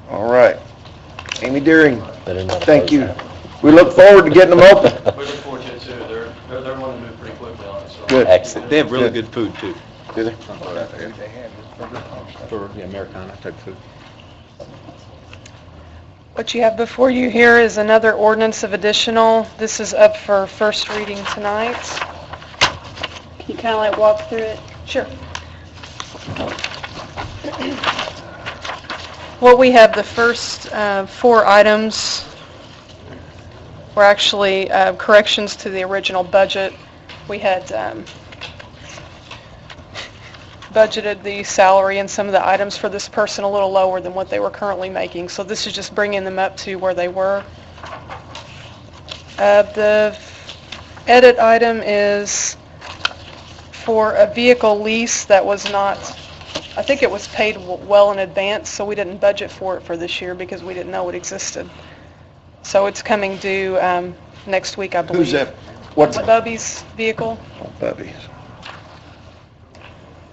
All right. Amy Deering, thank you. We look forward to getting them open. We look forward to it too. They're wanting to move pretty quickly on it, so. Good. Excellent. They have really good food too. Do they? For the Americana type food. What you have before you here is another ordinance of additional. This is up for first reading tonight. Can you kind of like walk through it? Sure. What we have, the first 4 items were actually corrections to the original budget. We had budgeted the salary and some of the items for this person a little lower than what they were currently making. So this is just bringing them up to where they were. The edit item is for a vehicle lease that was not, I think it was paid well in advance, so we didn't budget for it for this year because we didn't know it existed. So it's coming due next week, I believe. Who's that? What's It's Bubby's vehicle. Bubby's.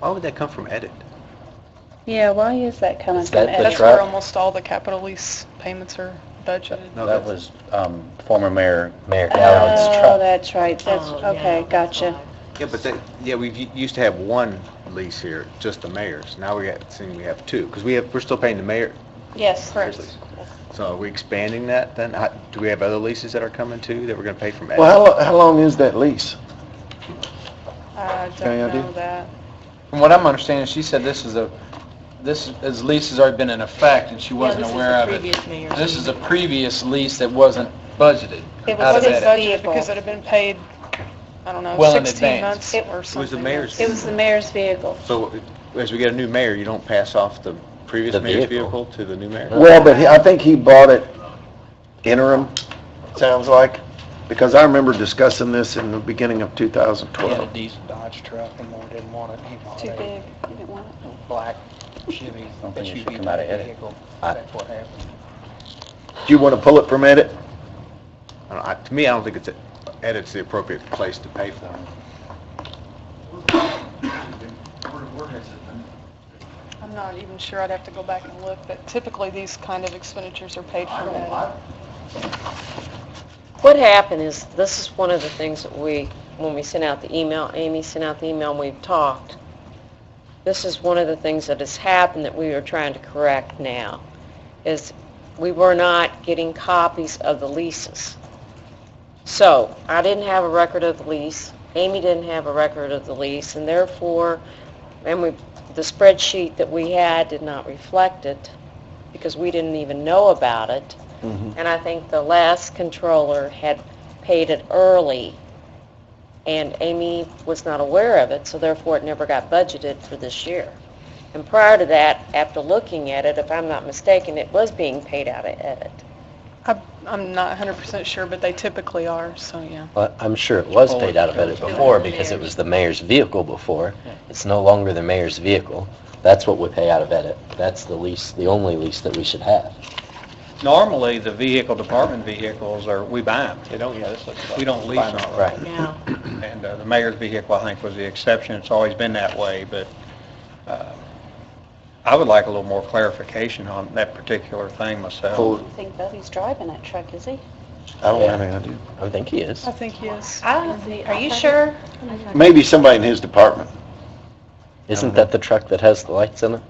Why would that come from edit? Yeah, why is that coming Is from that the edit? That's truck? where almost all the capital lease payments are budgeted. No, That was former Mayor Mayor Oh, Callen's truck. that's right. That's, Oh, yeah. okay, gotcha. Yeah, but we used to have one lease here, just the mayor's. Now we have two, because we're still paying the mayor. Yes, correct. So are we expanding that then? Do we have other leases that are coming too that we're going to pay from? Well, how long is that lease? I Any don't idea? know that. From what I'm understanding, she said this lease has already been in effect, and she wasn't aware of it. This is a previous lease that wasn't budgeted. It out was of his that. vehicle. Because it had been paid, I don't know, Well in 16 advance. months or something. It was the mayor's. It was the mayor's vehicle. So as we get a new mayor, you don't pass off the previous The mayor's vehicle. vehicle to the new mayor? Well, but I think he bought it interim, sounds like, because I remember discussing this in the beginning of He had a 2012. diesel Dodge truck and Moore didn't want it. He bought Too a big. He didn't want it. black Chevy Don't think it should SUV come out of edit. vehicle. I- That's what happened. Do you want to pull it from edit? To me, I don't think edit's the appropriate place to pay for it. I'm not even sure, I'd have to go back and look, but typically these kind of expenditures are paid for that. What happened is, this is one of the things that when we sent out the email, Amy sent out the email and we've talked, this is one of the things that has happened that we are trying to correct now, is we were not getting copies of the leases. So, I didn't have a record of the lease, Amy didn't have a record of the lease, and therefore, the spreadsheet that we had did not reflect it, because we didn't even know about it. And I think the last controller had paid it early, and Amy was not aware of it, so therefore it never got budgeted for this year. And prior to that, after looking at it, if I'm not mistaken, it was being paid out of edit. I'm not 100% sure, but they typically are, so yeah. Well, I'm sure it was paid out of edit before because it was the mayor's vehicle before. It's no longer the mayor's vehicle. That's what we pay out of edit. That's the lease, the only lease that we should have. Normally, the department vehicles we buy them. They don't, that's like. We don't lease them. Right. Yeah. And the mayor's vehicle, I think, was the exception. It's always been that way, but I would like a little more clarification on that particular thing myself. I don't think Bubby's driving that truck, is he? I don't have any idea. I think he is. I think he is. Are you sure? Maybe somebody in his department. Isn't that the truck that has the lights in it?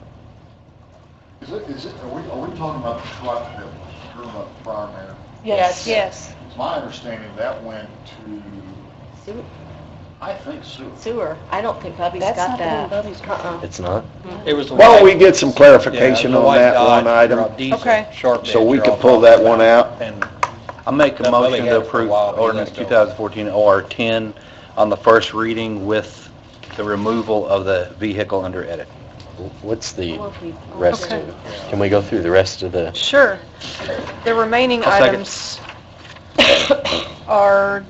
Are we talking about the truck that was driven up the prior mayor? Yes. Yes. It's my understanding that went to, I think, Sewer. I don't think Bubby's That's got not the one that. Bubby's driving. It's not? It was the Why don't white- we get some clarification Yeah, the on white that one Dodge, item, diesel, Okay. short so we bed could you're pull all that talking one about. out? And I'll make a That Bubby motion had to it for a approve while, but he ordinance let go. 2014 OR 10 on the first reading with the removal of the vehicle under edit. What's the rest? Okay. Can we go through the rest of the? Sure. The remaining I'll second. items are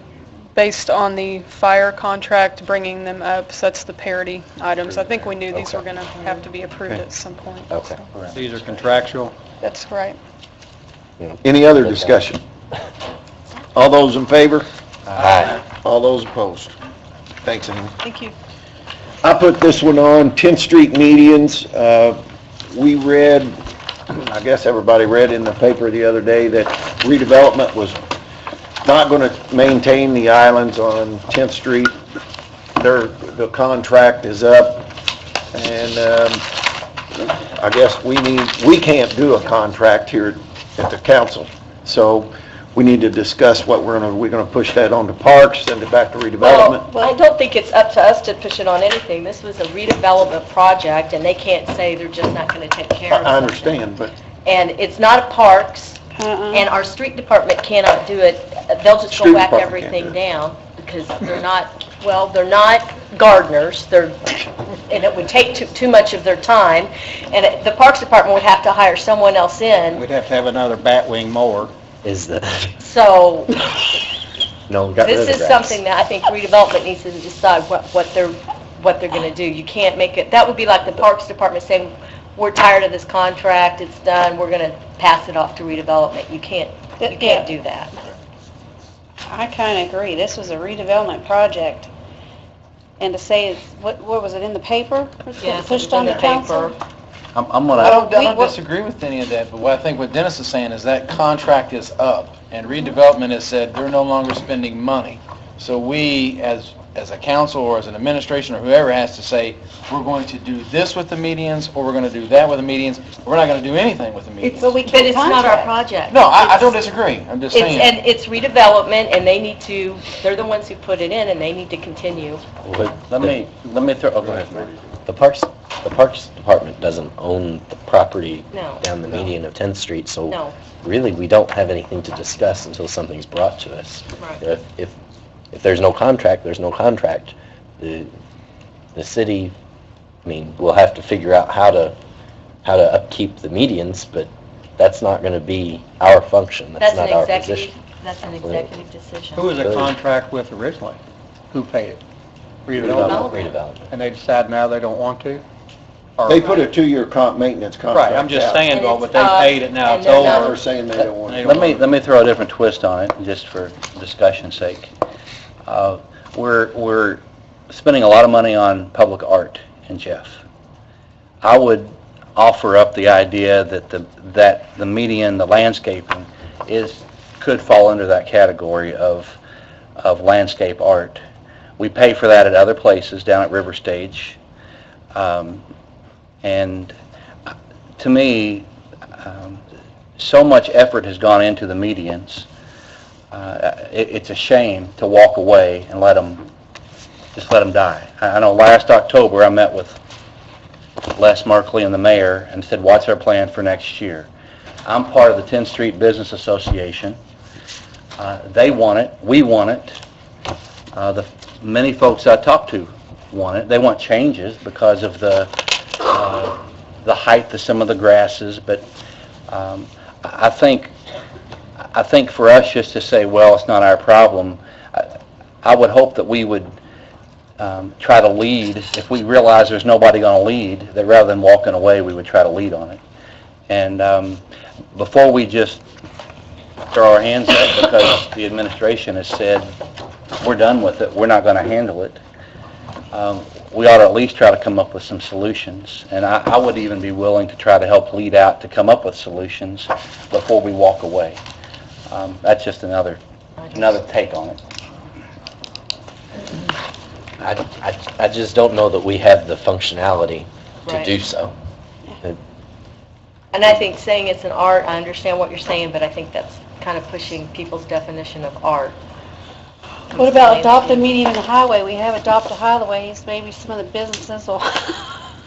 based on the fire contract, bringing them up, so that's the parity items. I think we knew these were going to have to be approved at some point. Okay. these are contractual. That's right. Any other discussion? All those in favor? Aye. All those opposed? Thanks, Amy. Thank you. I put this one on, 10th Street medians. We read, I guess everybody read in the paper the other day that redevelopment was not going to maintain the islands on 10th Street. The contract is up, and I guess we can't do a contract here at the council. So we need to discuss what we're going to push that on to parks, send it back to redevelopment. Well, I don't think it's up to us to push it on anything. This was a redevelopment project, and they can't say they're just not going to take care of it. I understand, but And it's not parks, and our street department cannot do it. They'll just Street go whack department can't everything do it. down, because they're not gardeners, and it would take too much of their time, and the Parks Department would have to hire someone else in, We'd have to have another batwing mower. Is the, so no, we got rid of this the is grass. something that I think redevelopment needs to decide what they're gonna do. You can't make it, that would be like the Parks Department saying, we're tired of this contract, it's done, we're gonna pass it off to redevelopment. You can't do that. I kind of agree. This was a redevelopment project. And to say, what was it, in the paper? Was it Yes, it pushed was on in the the council? paper. I'm I gonna, don't disagree with any of that, but what I think what Dennis is saying is that contract is up, and redevelopment has said they're no longer spending money. So we, as as a council or as an administration or whoever has to say, we're going to do this with the medians, or we're going to do that with the medians, we're not going to do anything with the medians. But it's not our project. No, I don't disagree. I'm just saying. And it's redevelopment, and they need to, they're the ones who put it in, and they need to continue. Let me throw, oh, go ahead, Mark. The Parks Department doesn't own the property No. down the median of 10th Street, so No. really, we don't have anything to discuss until something's brought to us. Right. If there's no contract, there's no contract. The city, I mean, we'll have to figure out how to upkeep the medians, but that's not going to be our function. That's not our position. That's an executive decision. Who was the contract with originally? Who paid it? Redevelopment. And they decide now they don't want to? Or- They put a 2-year maintenance contract Right, I'm just out. saying, well, but they paid it, now it's and they're over. They're saying they don't want it. Let me throw a different twist on it, just for discussion's sake. We're spending a lot of money on public art in Jeff. I would offer up the idea that the median, the landscaping, could fall under that category of landscape art. We pay for that at other places, down at River Stage. And to me, so much effort has gone into the medians. It's a shame to walk away and just let them die. I know last October I met with Les Markley and the mayor and said, what's our plan for next year? I'm part of the 10th Street Business Association. They want it. We want it. The many folks I talked to want it. They want changes because of the height of some of the grasses, but I think for us just to say, well, it's not our problem, I would hope that we would try to lead. If we realize there's nobody going to lead, that rather than walking away, we would try to lead on it. And before we just throw our hands up because the administration has said, we're done with it, we're not going to handle it, we ought to at least try to come up with some solutions. And I would even be willing to try to help lead out to come up with solutions before we walk away. That's just another take on it. I just don't know that we have the functionality to Right. do so. And I think saying it's an art, I understand what you're saying, but I think that's kind of pushing people's definition of art. What about adopt a median in the highway? We have adopt a highways, maybe some of the businesses will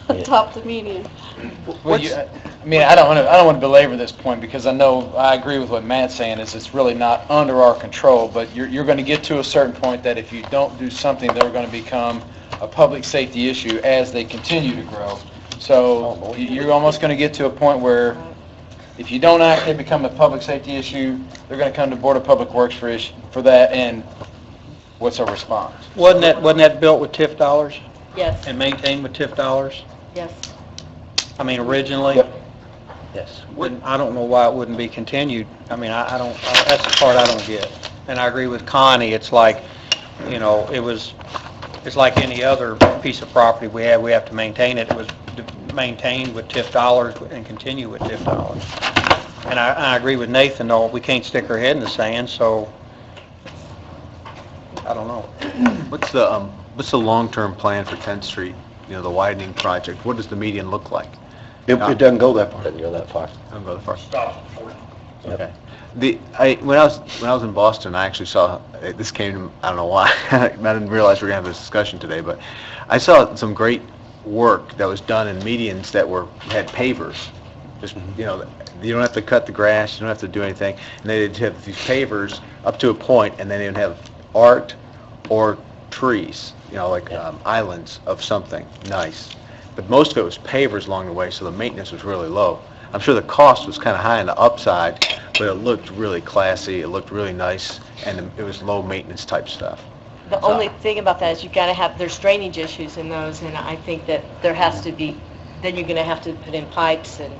adopt the median. Well, I mean, I don't want to belabor this point because I agree with what Matt's saying, is it's really not under our control, but you're going to get to a certain point that if you don't do something, they're going to become a public safety issue as they continue to grow. So you're almost going to get to a point where if you don't act, they become a public safety issue. They're going to come to Board of Public Works for that, and what's our response? Wasn't that built with TIF dollars Yes, and maintained with TIF dollars? yes. I mean, originally? Yes. Then I don't know why it wouldn't be continued. I mean, I don't, that's the part I don't get. And I agree with Connie, it's like, you know, it's like any other piece of property we have to maintain it. It was maintained with TIF dollars and continue with TIF dollars. And I agree with Nathan, though, we can't stick our head in the sand, so, I don't know. What's the long-term plan for 10th Street, you know, the widening project? What does the median look like? It doesn't go that far. Doesn't go that far. Doesn't go that far. Stop for Okay. When I was in Boston, I actually saw, this came to, I don't know why, I didn't realize we were going to have this discussion today, but I saw some great work that was done in medians that had pavers. Just, you know, you don't have to cut the grass, you don't have to do anything. And they'd have these pavers up to a point, and then they'd have art or trees, you know, like islands of something nice. But most of it was pavers along the way, so the maintenance was really low. I'm sure the cost was kind of high on the upside, but it looked really classy, it looked really nice, and it was low maintenance type stuff. The only thing about that is you've got to have, there's drainage issues in those, and I think that there has to be, then you're going to have to put in pipes and...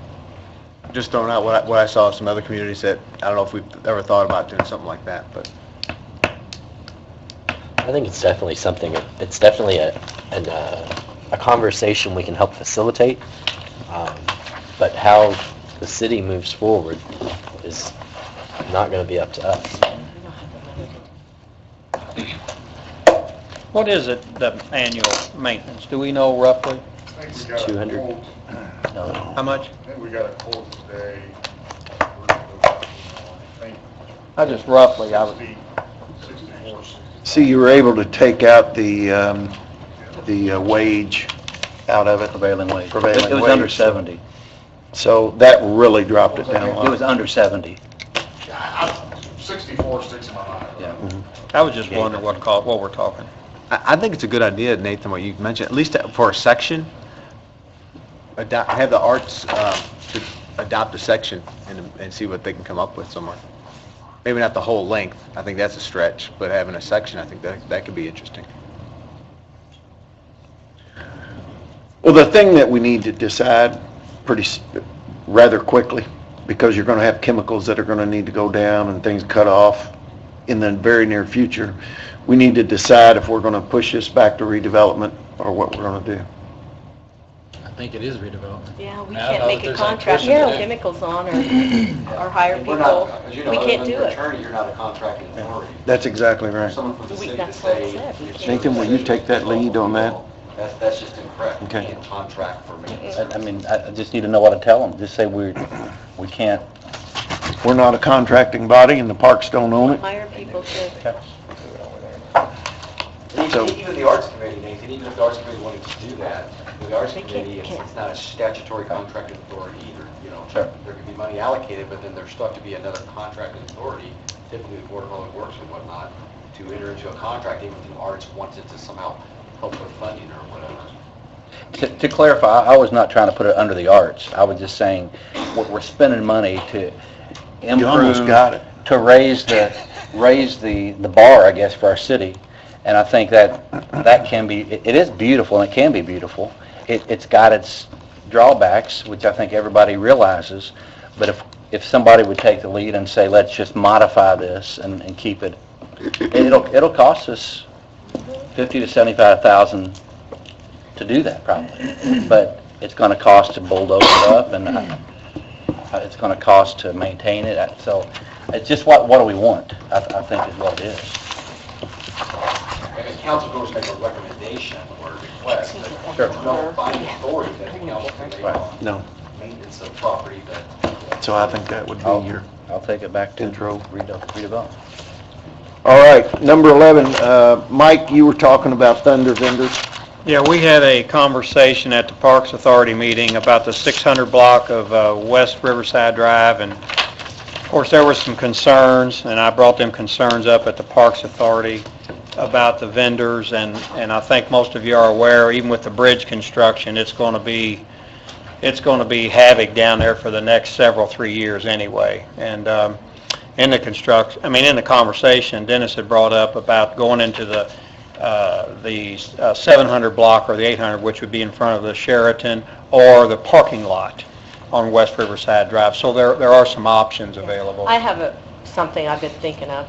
Just throwing out what I saw in some other communities that, I don't know if we've ever thought about doing something like that, but. I think it's definitely something, it's definitely a conversation we can help facilitate, but how the city moves forward is not going to be up to us. What is it, the annual maintenance? Do we know roughly? 200. How much? I think we got a quote today. I just roughly, I would, 64. See, you were able to take out the wage out of it. Prevailing wage. Prevailing It was under wage. 70. So that really dropped it down a lot. It was under 70. 64 sticks in my mind. Yeah. I was just wondering what we're talking. I think it's a good idea, Nathan, what you mentioned, at least for a section, have the arts to adopt a section and see what they can come up with somewhere. Maybe not the whole length, I think that's a stretch, but having a section, I think that could be interesting. Well, the thing that we need to decide rather quickly, because you're going to have chemicals that are going to need to go down and things cut off in the very near future, we need to decide if we're going to push this back to redevelopment or what we're going to do. I think it is redevelopment. Yeah, we I don't can't know make if a there's contract any with question chemicals on or hire We're people. not, as you know, We other can't than do your it. attorney, you're not a contracting authority. That's exactly right. Someone from the city to That's what I say. said. We can't. Nathan, will you take that lead on that? That's just incorrect. You Okay. can't contract for maintenance. I mean, I just need to know what to tell them. Just say we can't. We're not a contracting body and the parks don't own it. Hire people to, So- Even the arts committee, Nathan, even if the arts committee wanted to do that, the arts They can't- committee, it's not a statutory contracting authority either, you know. Sure. There could be money allocated, but then there's stuff to be another contracting authority, typically the Board of Public Works and whatnot, to enter into a contract, even if the arts wants it to somehow help with funding or whatever. To clarify, I was not trying to put it under the arts. I was just saying, we're spending money to improve. You almost got it. To raise the bar, I guess, for our city. And I think that can be, it is beautiful and it can be beautiful. It's got its drawbacks, which I think everybody realizes. But if somebody would take the lead and say, let's just modify this and keep it, it'll cost us $50,000 to $75,000 to do that probably. But it's going to cost to bulldoze it up and it's going to cost to maintain it. So it's just what do we want, I think is what it is. If the council goes to make a recommendation or a request, but Sure. there's no binding authority that the council can make on No. maintenance of property that. So I think that would be your I'll take it back to intro. redevelop. All right, number 11, Mike, you were talking about Thunder vendors. Yeah, we had a conversation at the Parks Authority meeting about the 600 block of West Riverside Drive, and of course, there were some concerns, and I brought them concerns up at the Parks Authority about the vendors, and I think most of you are aware, even with the bridge construction, it's going to be havoc down there for the next 3 years anyway. And in the conversation, Dennis had brought up about going into the 700 block or the 800, which would be in front of the Sheraton or the parking lot on West Riverside Drive. So there are some options available. I have something I've been thinking of.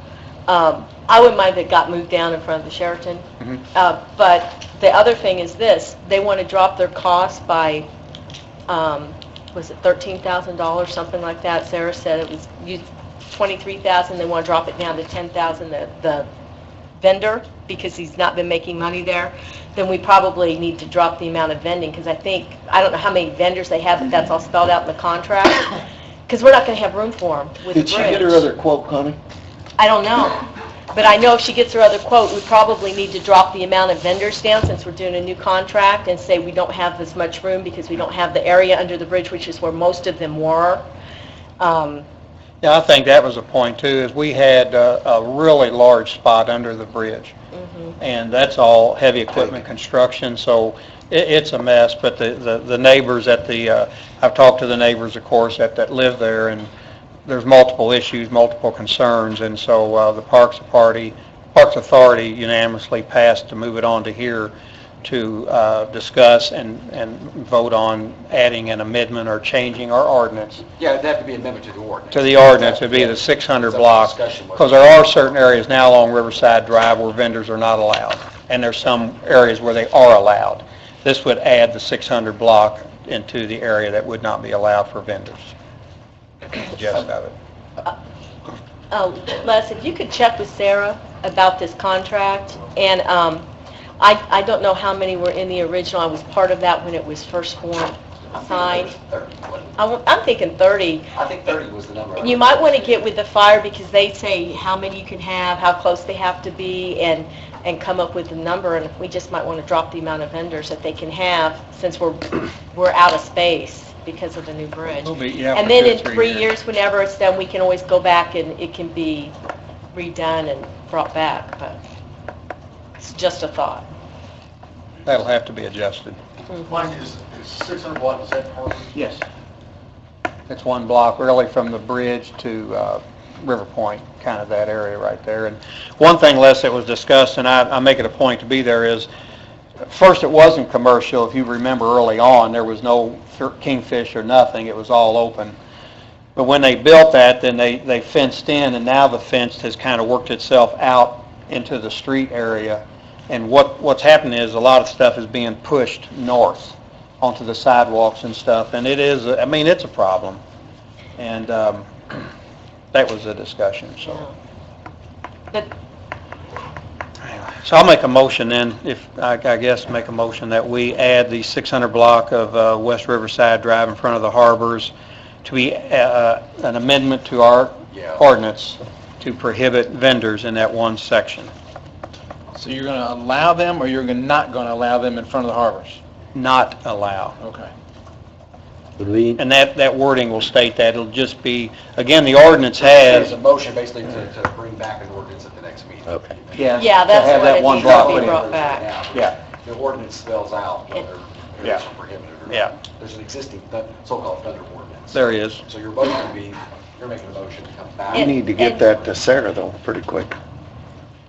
I wouldn't mind if it got moved down in front of the Sheraton. But the other thing is this, they want to drop their cost by, was it $13,000, something like that? Sarah said it was $23,000, they want to drop it down to $10,000, the vendor, because he's not been making money there. Then we probably need to drop the amount of vending, because I don't know how many vendors they have, but that's all spelled out in the contract. Because we're not going to have room for them with the Did she get her bridge. other quote, Connie? I don't know. But I know if she gets her other quote, we probably need to drop the amount of vendors down since we're doing a new contract and say we don't have as much room because we don't have the area under the bridge, which is where most of them were. Yeah, I think that was a point too, is we had a really large spot under the bridge. And that's all heavy equipment construction, so it's a mess. But the neighbors I've talked to the neighbors, of course, that live there, and there's multiple issues, multiple concerns, and so the Parks Authority unanimously passed to move it on to here to discuss and vote on adding an amendment or changing our ordinance. Yeah, it'd have to be an amendment to the ordinance. To the ordinance, it'd be the 600 block, Discussion was- because there are certain areas now along Riverside Drive where vendors are not allowed, and there's some areas where they are allowed. This would add the 600 block into the area that would not be allowed for vendors. Just of it. Les, if you could check with Sarah about this contract, and I don't know how many were in the original. I was part of that when it was first signed. I'm thinking 30. I think 30 was the number. You might want to get with the fire because they say how many you can have, how close they have to be, and come up with a number. And we just might want to drop the amount of vendors that they can have since we're out of space because of the new bridge. And then in 3 years, whenever it's done, we can always go back and it can be redone and brought back. But it's just a thought. That'll have to be adjusted. Mike, is 600 block, is that Harvard? Yes. It's one block really from the bridge to River Point, kind of that area right there. And one thing, Les, that was discussed, and I make it a point to be there, is first it wasn't commercial. If you remember early on, there was no kingfish or nothing. It was all open. But when they built that, then they fenced in, and now the fence has kind of worked itself out into the street area. And what's happening is a lot of stuff is being pushed north onto the sidewalks and stuff, and it is, I mean, it's a problem. And that was the discussion, so. So I'll make a motion then, if, I guess, make a motion that we add the 600 block of West Riverside Drive in front of the harbors to be an amendment to our ordinance to prohibit vendors in that one section. So you're going to allow them, or you're not going to allow them in front of the harbors? Not allow. Okay. And that wording will state that. It'll just be, again, the ordinance has... There's a motion basically to bring back an ordinance at the next meeting. Okay. Yeah, Yeah, that's to have what that it one needs block to put be in. brought back. Yeah. The ordinance spells out whether areas are prohibited or not. Yeah. There's an existing so-called thunder ordinance. There is. So your motion would be, you're making a motion to come back. You need to get that to Sarah, though, pretty quick,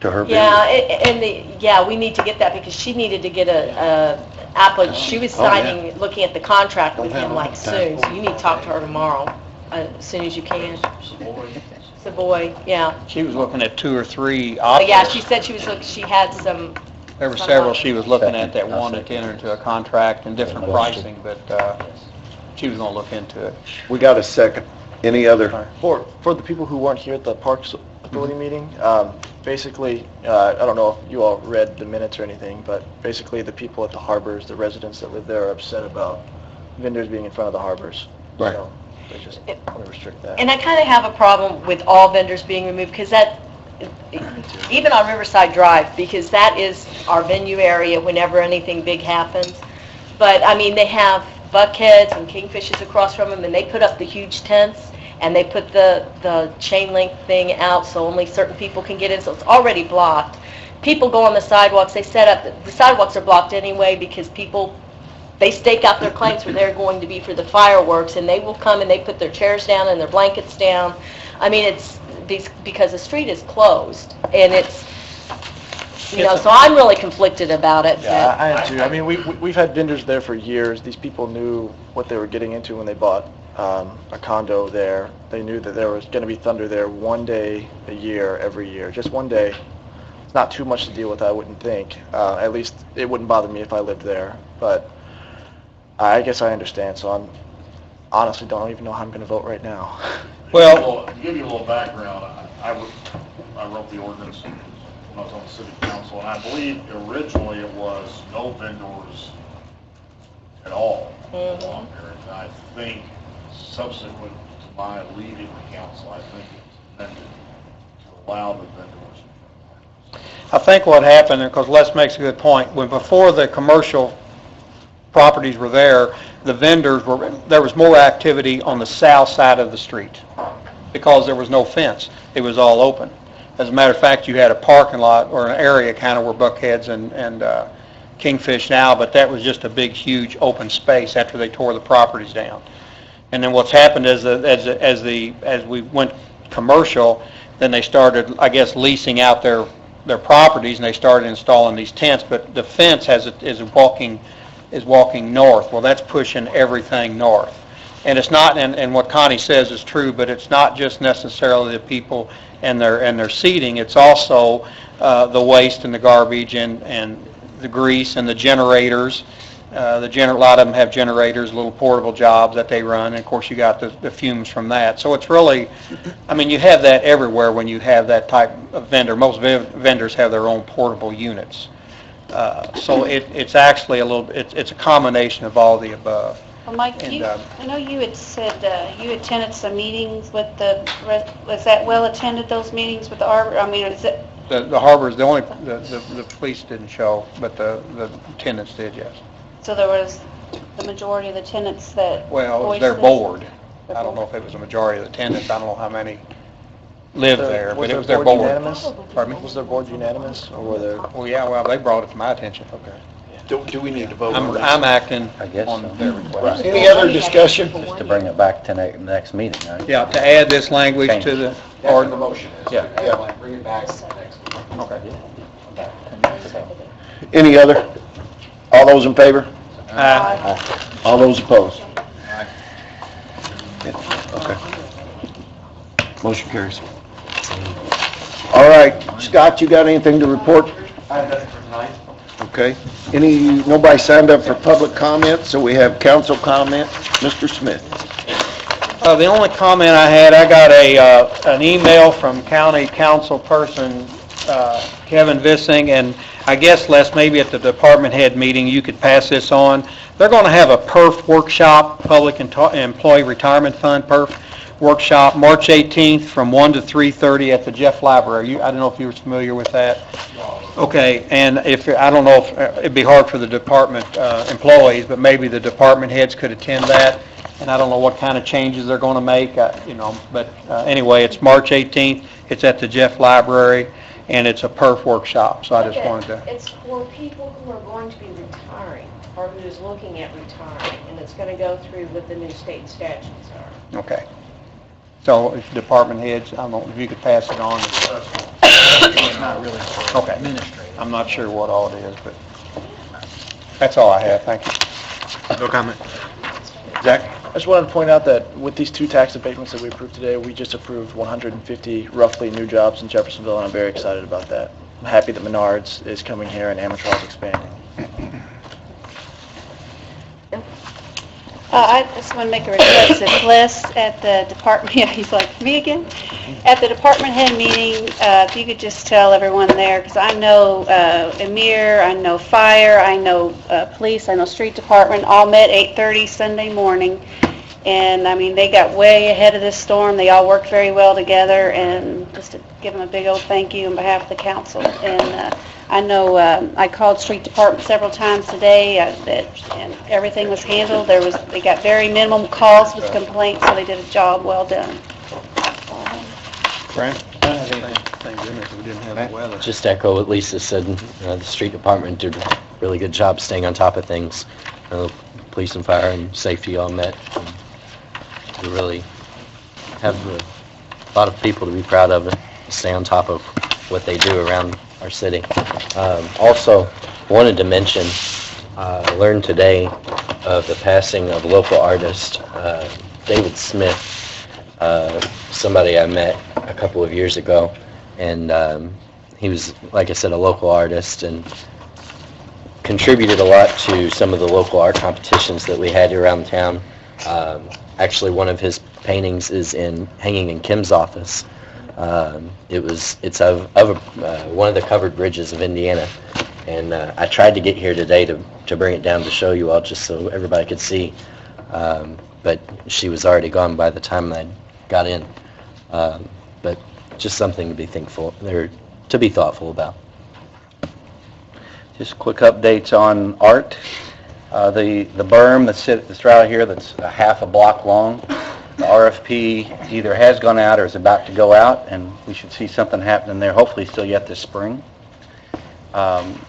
to her. Yeah, we need to get that because she needed to get she was signing, looking at the contract with him like soon, so you need to talk to her tomorrow, as soon as you can. Savoy, yeah. She was looking at 2 or 3 But options. yeah, she said she had some. There were several she was looking at that wanted to enter into a contract and different pricing, but she was going to look into it. We got a second. Any other? For the people who weren't here at the Parks Authority meeting, basically, I don't know if you all read the minutes or anything, but basically the people at the harbors, the residents that live there are upset about vendors being in front of the harbors. Right. So they just want to restrict that. And I kind of have a problem with all vendors being removed because that, even on Riverside Drive, because that is our venue area whenever anything big happens. But, I mean, they have buckheads and kingfishers across from them, and they put up the huge tents, and they put the chain link thing out so only certain people can get in, so it's already blocked. People go on the sidewalks, they set up, the sidewalks are blocked anyway because people, they stake out their claims where they're going to be for the fireworks, and they will come and they put their chairs down and their blankets down. I mean, it's because the street is closed, and it's, you know, so I'm really conflicted about it. Yeah, I am too. I mean, we've had vendors there for years. These people knew what they were getting into when they bought a condo there. They knew that there was going to be thunder there one day a year, every year, just one day. It's not too much to deal with, I wouldn't think. At least it wouldn't bother me if I lived there. But I guess I understand, so I'm honestly don't even know how I'm going to vote right now. Well, To give you a little background, I wrote the ordinance when I was on the city council, and I believe originally it was no vendors at all along there. And I think subsequent to my leaving the council, I think it's amended to allow the vendors. I think what happened, because Les makes a good point, when before the commercial properties were there, the vendors there was more activity on the south side of the street because there was no fence. It was all open. As a matter of fact, you had a parking lot or an area kind of where buckheads and kingfish now, but that was just a big, huge open space after they tore the properties down. And then what's happened is as we went commercial, then they started, I guess, leasing out their properties, and they started installing these tents. But the fence is walking north. Well, that's pushing everything north. And it's not, and what Connie says is true, but it's not just necessarily the people and their seating. It's also the waste and the garbage and the grease and the generators. A lot of them have generators, little portable jobs that they run, and of course you got the fumes from that. So it's really, I mean, you have that everywhere when you have that type of vendor. Most vendors have their own portable units. So it's actually a little, it's a combination of all the above. Well, Mike, And, I know you had said you attended some meetings with was that well attended, those meetings with the Arbor? I mean, is it, The Harbor's, the police didn't show, but the tenants did, yes. so there was the majority of the tenants that Well, it was voiced their this? board. I don't know if it was a majority of the tenants, I don't know how many lived there, but it was their board board. unanimous? Pardon me? Was their board unanimous, or were there? Well, yeah, well, they brought it to my attention. Okay. Do we need to vote I'm acting I guess on so. their request. Any other discussion? Just to bring it back to next meeting, right? Yeah, to add this language to the, That's or, the motion. Yeah. Bring it back to the next meeting. okay. Any other? All those in favor? Aye. All those opposed? Okay. Motion carries. All right, Scott, you got anything to report? I have nothing for tonight. Okay. Nobody signed up for public comment, so we have council comment. Mr. Smith. The only comment I had, I got an email from County Council Person Kevin Vissing, and I guess, Les, maybe at the department head meeting, you could pass this on. They're going to have a PERF workshop, Public Employee Retirement Fund PERF workshop, March 18th from 1 to 3:30 at the Jeff Library. I don't know if you were familiar with that. Okay, and I don't know if, it'd be hard for the department employees, but maybe the department heads could attend that. And I don't know what kind of changes they're going to make, but anyway, it's March 18th. It's at the Jeff Library, and it's a PERF workshop, so I just wanted to... It's for people who are going to be retiring, or who's looking at retiring, and it's going to go through what the new state statutes are. Okay. So if department heads, I don't know if you could pass it on. It's not really Okay. administrative. I'm not sure what all it is, but that's all I have. Thank you. No comment. Zach? I just wanted to point out that with these two tax abatements that we approved today, we just approved 150 roughly new jobs in Jeffersonville, and I'm very excited about that. I'm happy that Menards is coming here and Amatrol is expanding. I just want to make a request that Les at the department, yeah, he's like, me again? At the department head meeting, if you could just tell everyone there, because I know Emir, I know fire, I know police, I know street department, all met 8:30 Sunday morning. And, I mean, they got way ahead of this storm. They all worked very well together, and just to give them a big old thank you on behalf of the council. And I know I called street department several times today, and everything was handled. They got very minimum calls with complaints, so they did a job well done. Fran? Thank goodness we didn't have the weather. Just echo what Lisa said, the street department did a really good job staying on top of things. Police and fire and safety all met. We really have a lot of people to be proud of and stay on top of what they do around our city. Also, wanted to mention, I learned today of the passing of local artist David Smith, somebody I met a couple of years ago, and he was, like I said, a local artist and contributed a lot to some of the local art competitions that we had around town. Actually, one of his paintings is hanging in Kim's office. It's of one of the covered bridges of Indiana, and I tried to get here today to bring it down to show you all, just so everybody could see. But she was already gone by the time I got in. But just something to be thoughtful about. Just quick updates on art. The berm that's right here, that's a half a block long, the RFP either has gone out or is about to go out, and we should see something happening there, hopefully still yet this spring.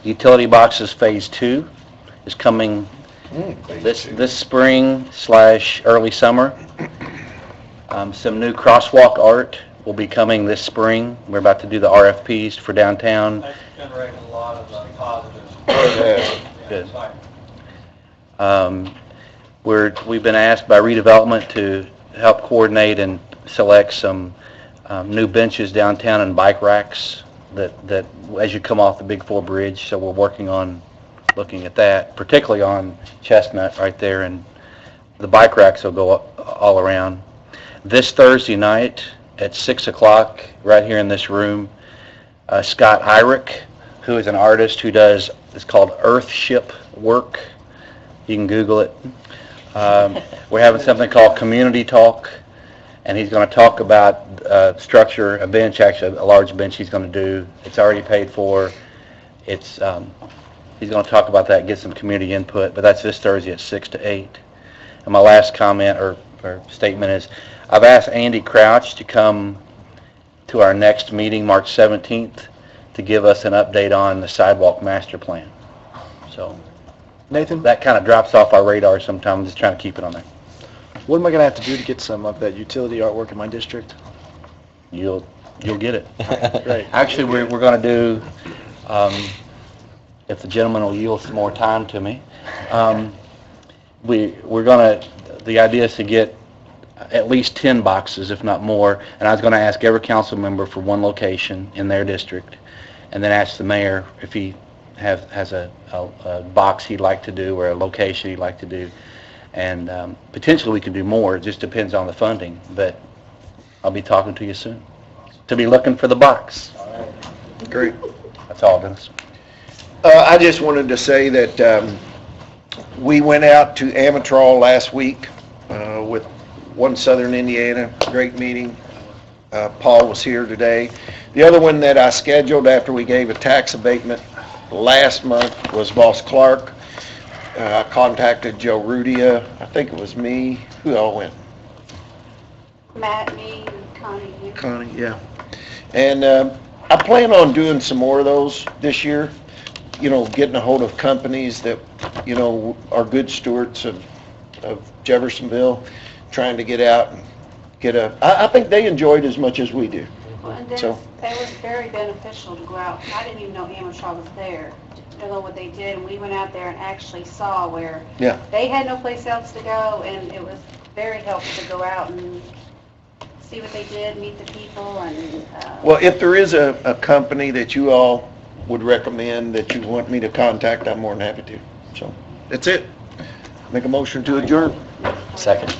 Utility boxes Phase 2 is coming this spring / early summer. Some new crosswalk art will be coming this spring. We're about to do the RFPs for downtown. That's generating a lot of positives. Good. We've been asked by redevelopment to help coordinate and select some new benches downtown and bike racks that as you come off the Big 4 Bridge. So we're working on looking at that, particularly on Chestnut right there, and the bike racks will go all around. This Thursday night at 6 o'clock, right here in this room, Scott Irick, who is an artist who does It's called Earthship Work. You can Google it. We're having something called Community Talk, and he's going to talk about structure, a bench, actually a large bench he's going to do. It's already paid for. It's he's going to talk about that, get some community input, but that's this Thursday at 6 to 8. And my last comment or statement is, I've asked Andy Crouch to come to our next meeting, March 17th, to give us an update on the sidewalk master plan. So Nathan, that kind of drops off our radar sometimes, just trying to keep it on there. what am I gonna have to do to get some of that utility artwork in my district? You'll get it. Great. Actually, we're going to do, if the gentleman will yield some more time to me, we're going to, the idea is to get at least 10 boxes, if not more, and I was going to ask every council member for one location in their district, and then ask the mayor if he has a box he'd like to do or a location he'd like to do. And potentially we can do more. It just depends on the funding, but I'll be talking to you soon. To be looking for the box. Great. That's all, Dennis. I just wanted to say that we went out to Amatral last week with One Southern Indiana, great meeting. Paul was here today. The other one that I scheduled after we gave a tax abatement last month was Voss Clark. I contacted Joe Rudia, I think it was me, who all went? Matt, me, and Connie. you. Connie, yeah. And I plan on doing some more of those this year, you know, getting a hold of companies that, you know, are good stewards of Jeffersonville, trying to get out and get I think they enjoyed as much as we do. Well, and So- Dennis, that was very beneficial to go out. I didn't even know Amatron was there. I don't know what they did, and we went out there and actually saw where Yeah. they had no place else to go, and it was very helpful to go out and see what they did, meet the people, and, Well, if there is a company that you all would recommend that you want me to contact, I'm more than happy to. So, that's it. Make a motion to adjourn. Second.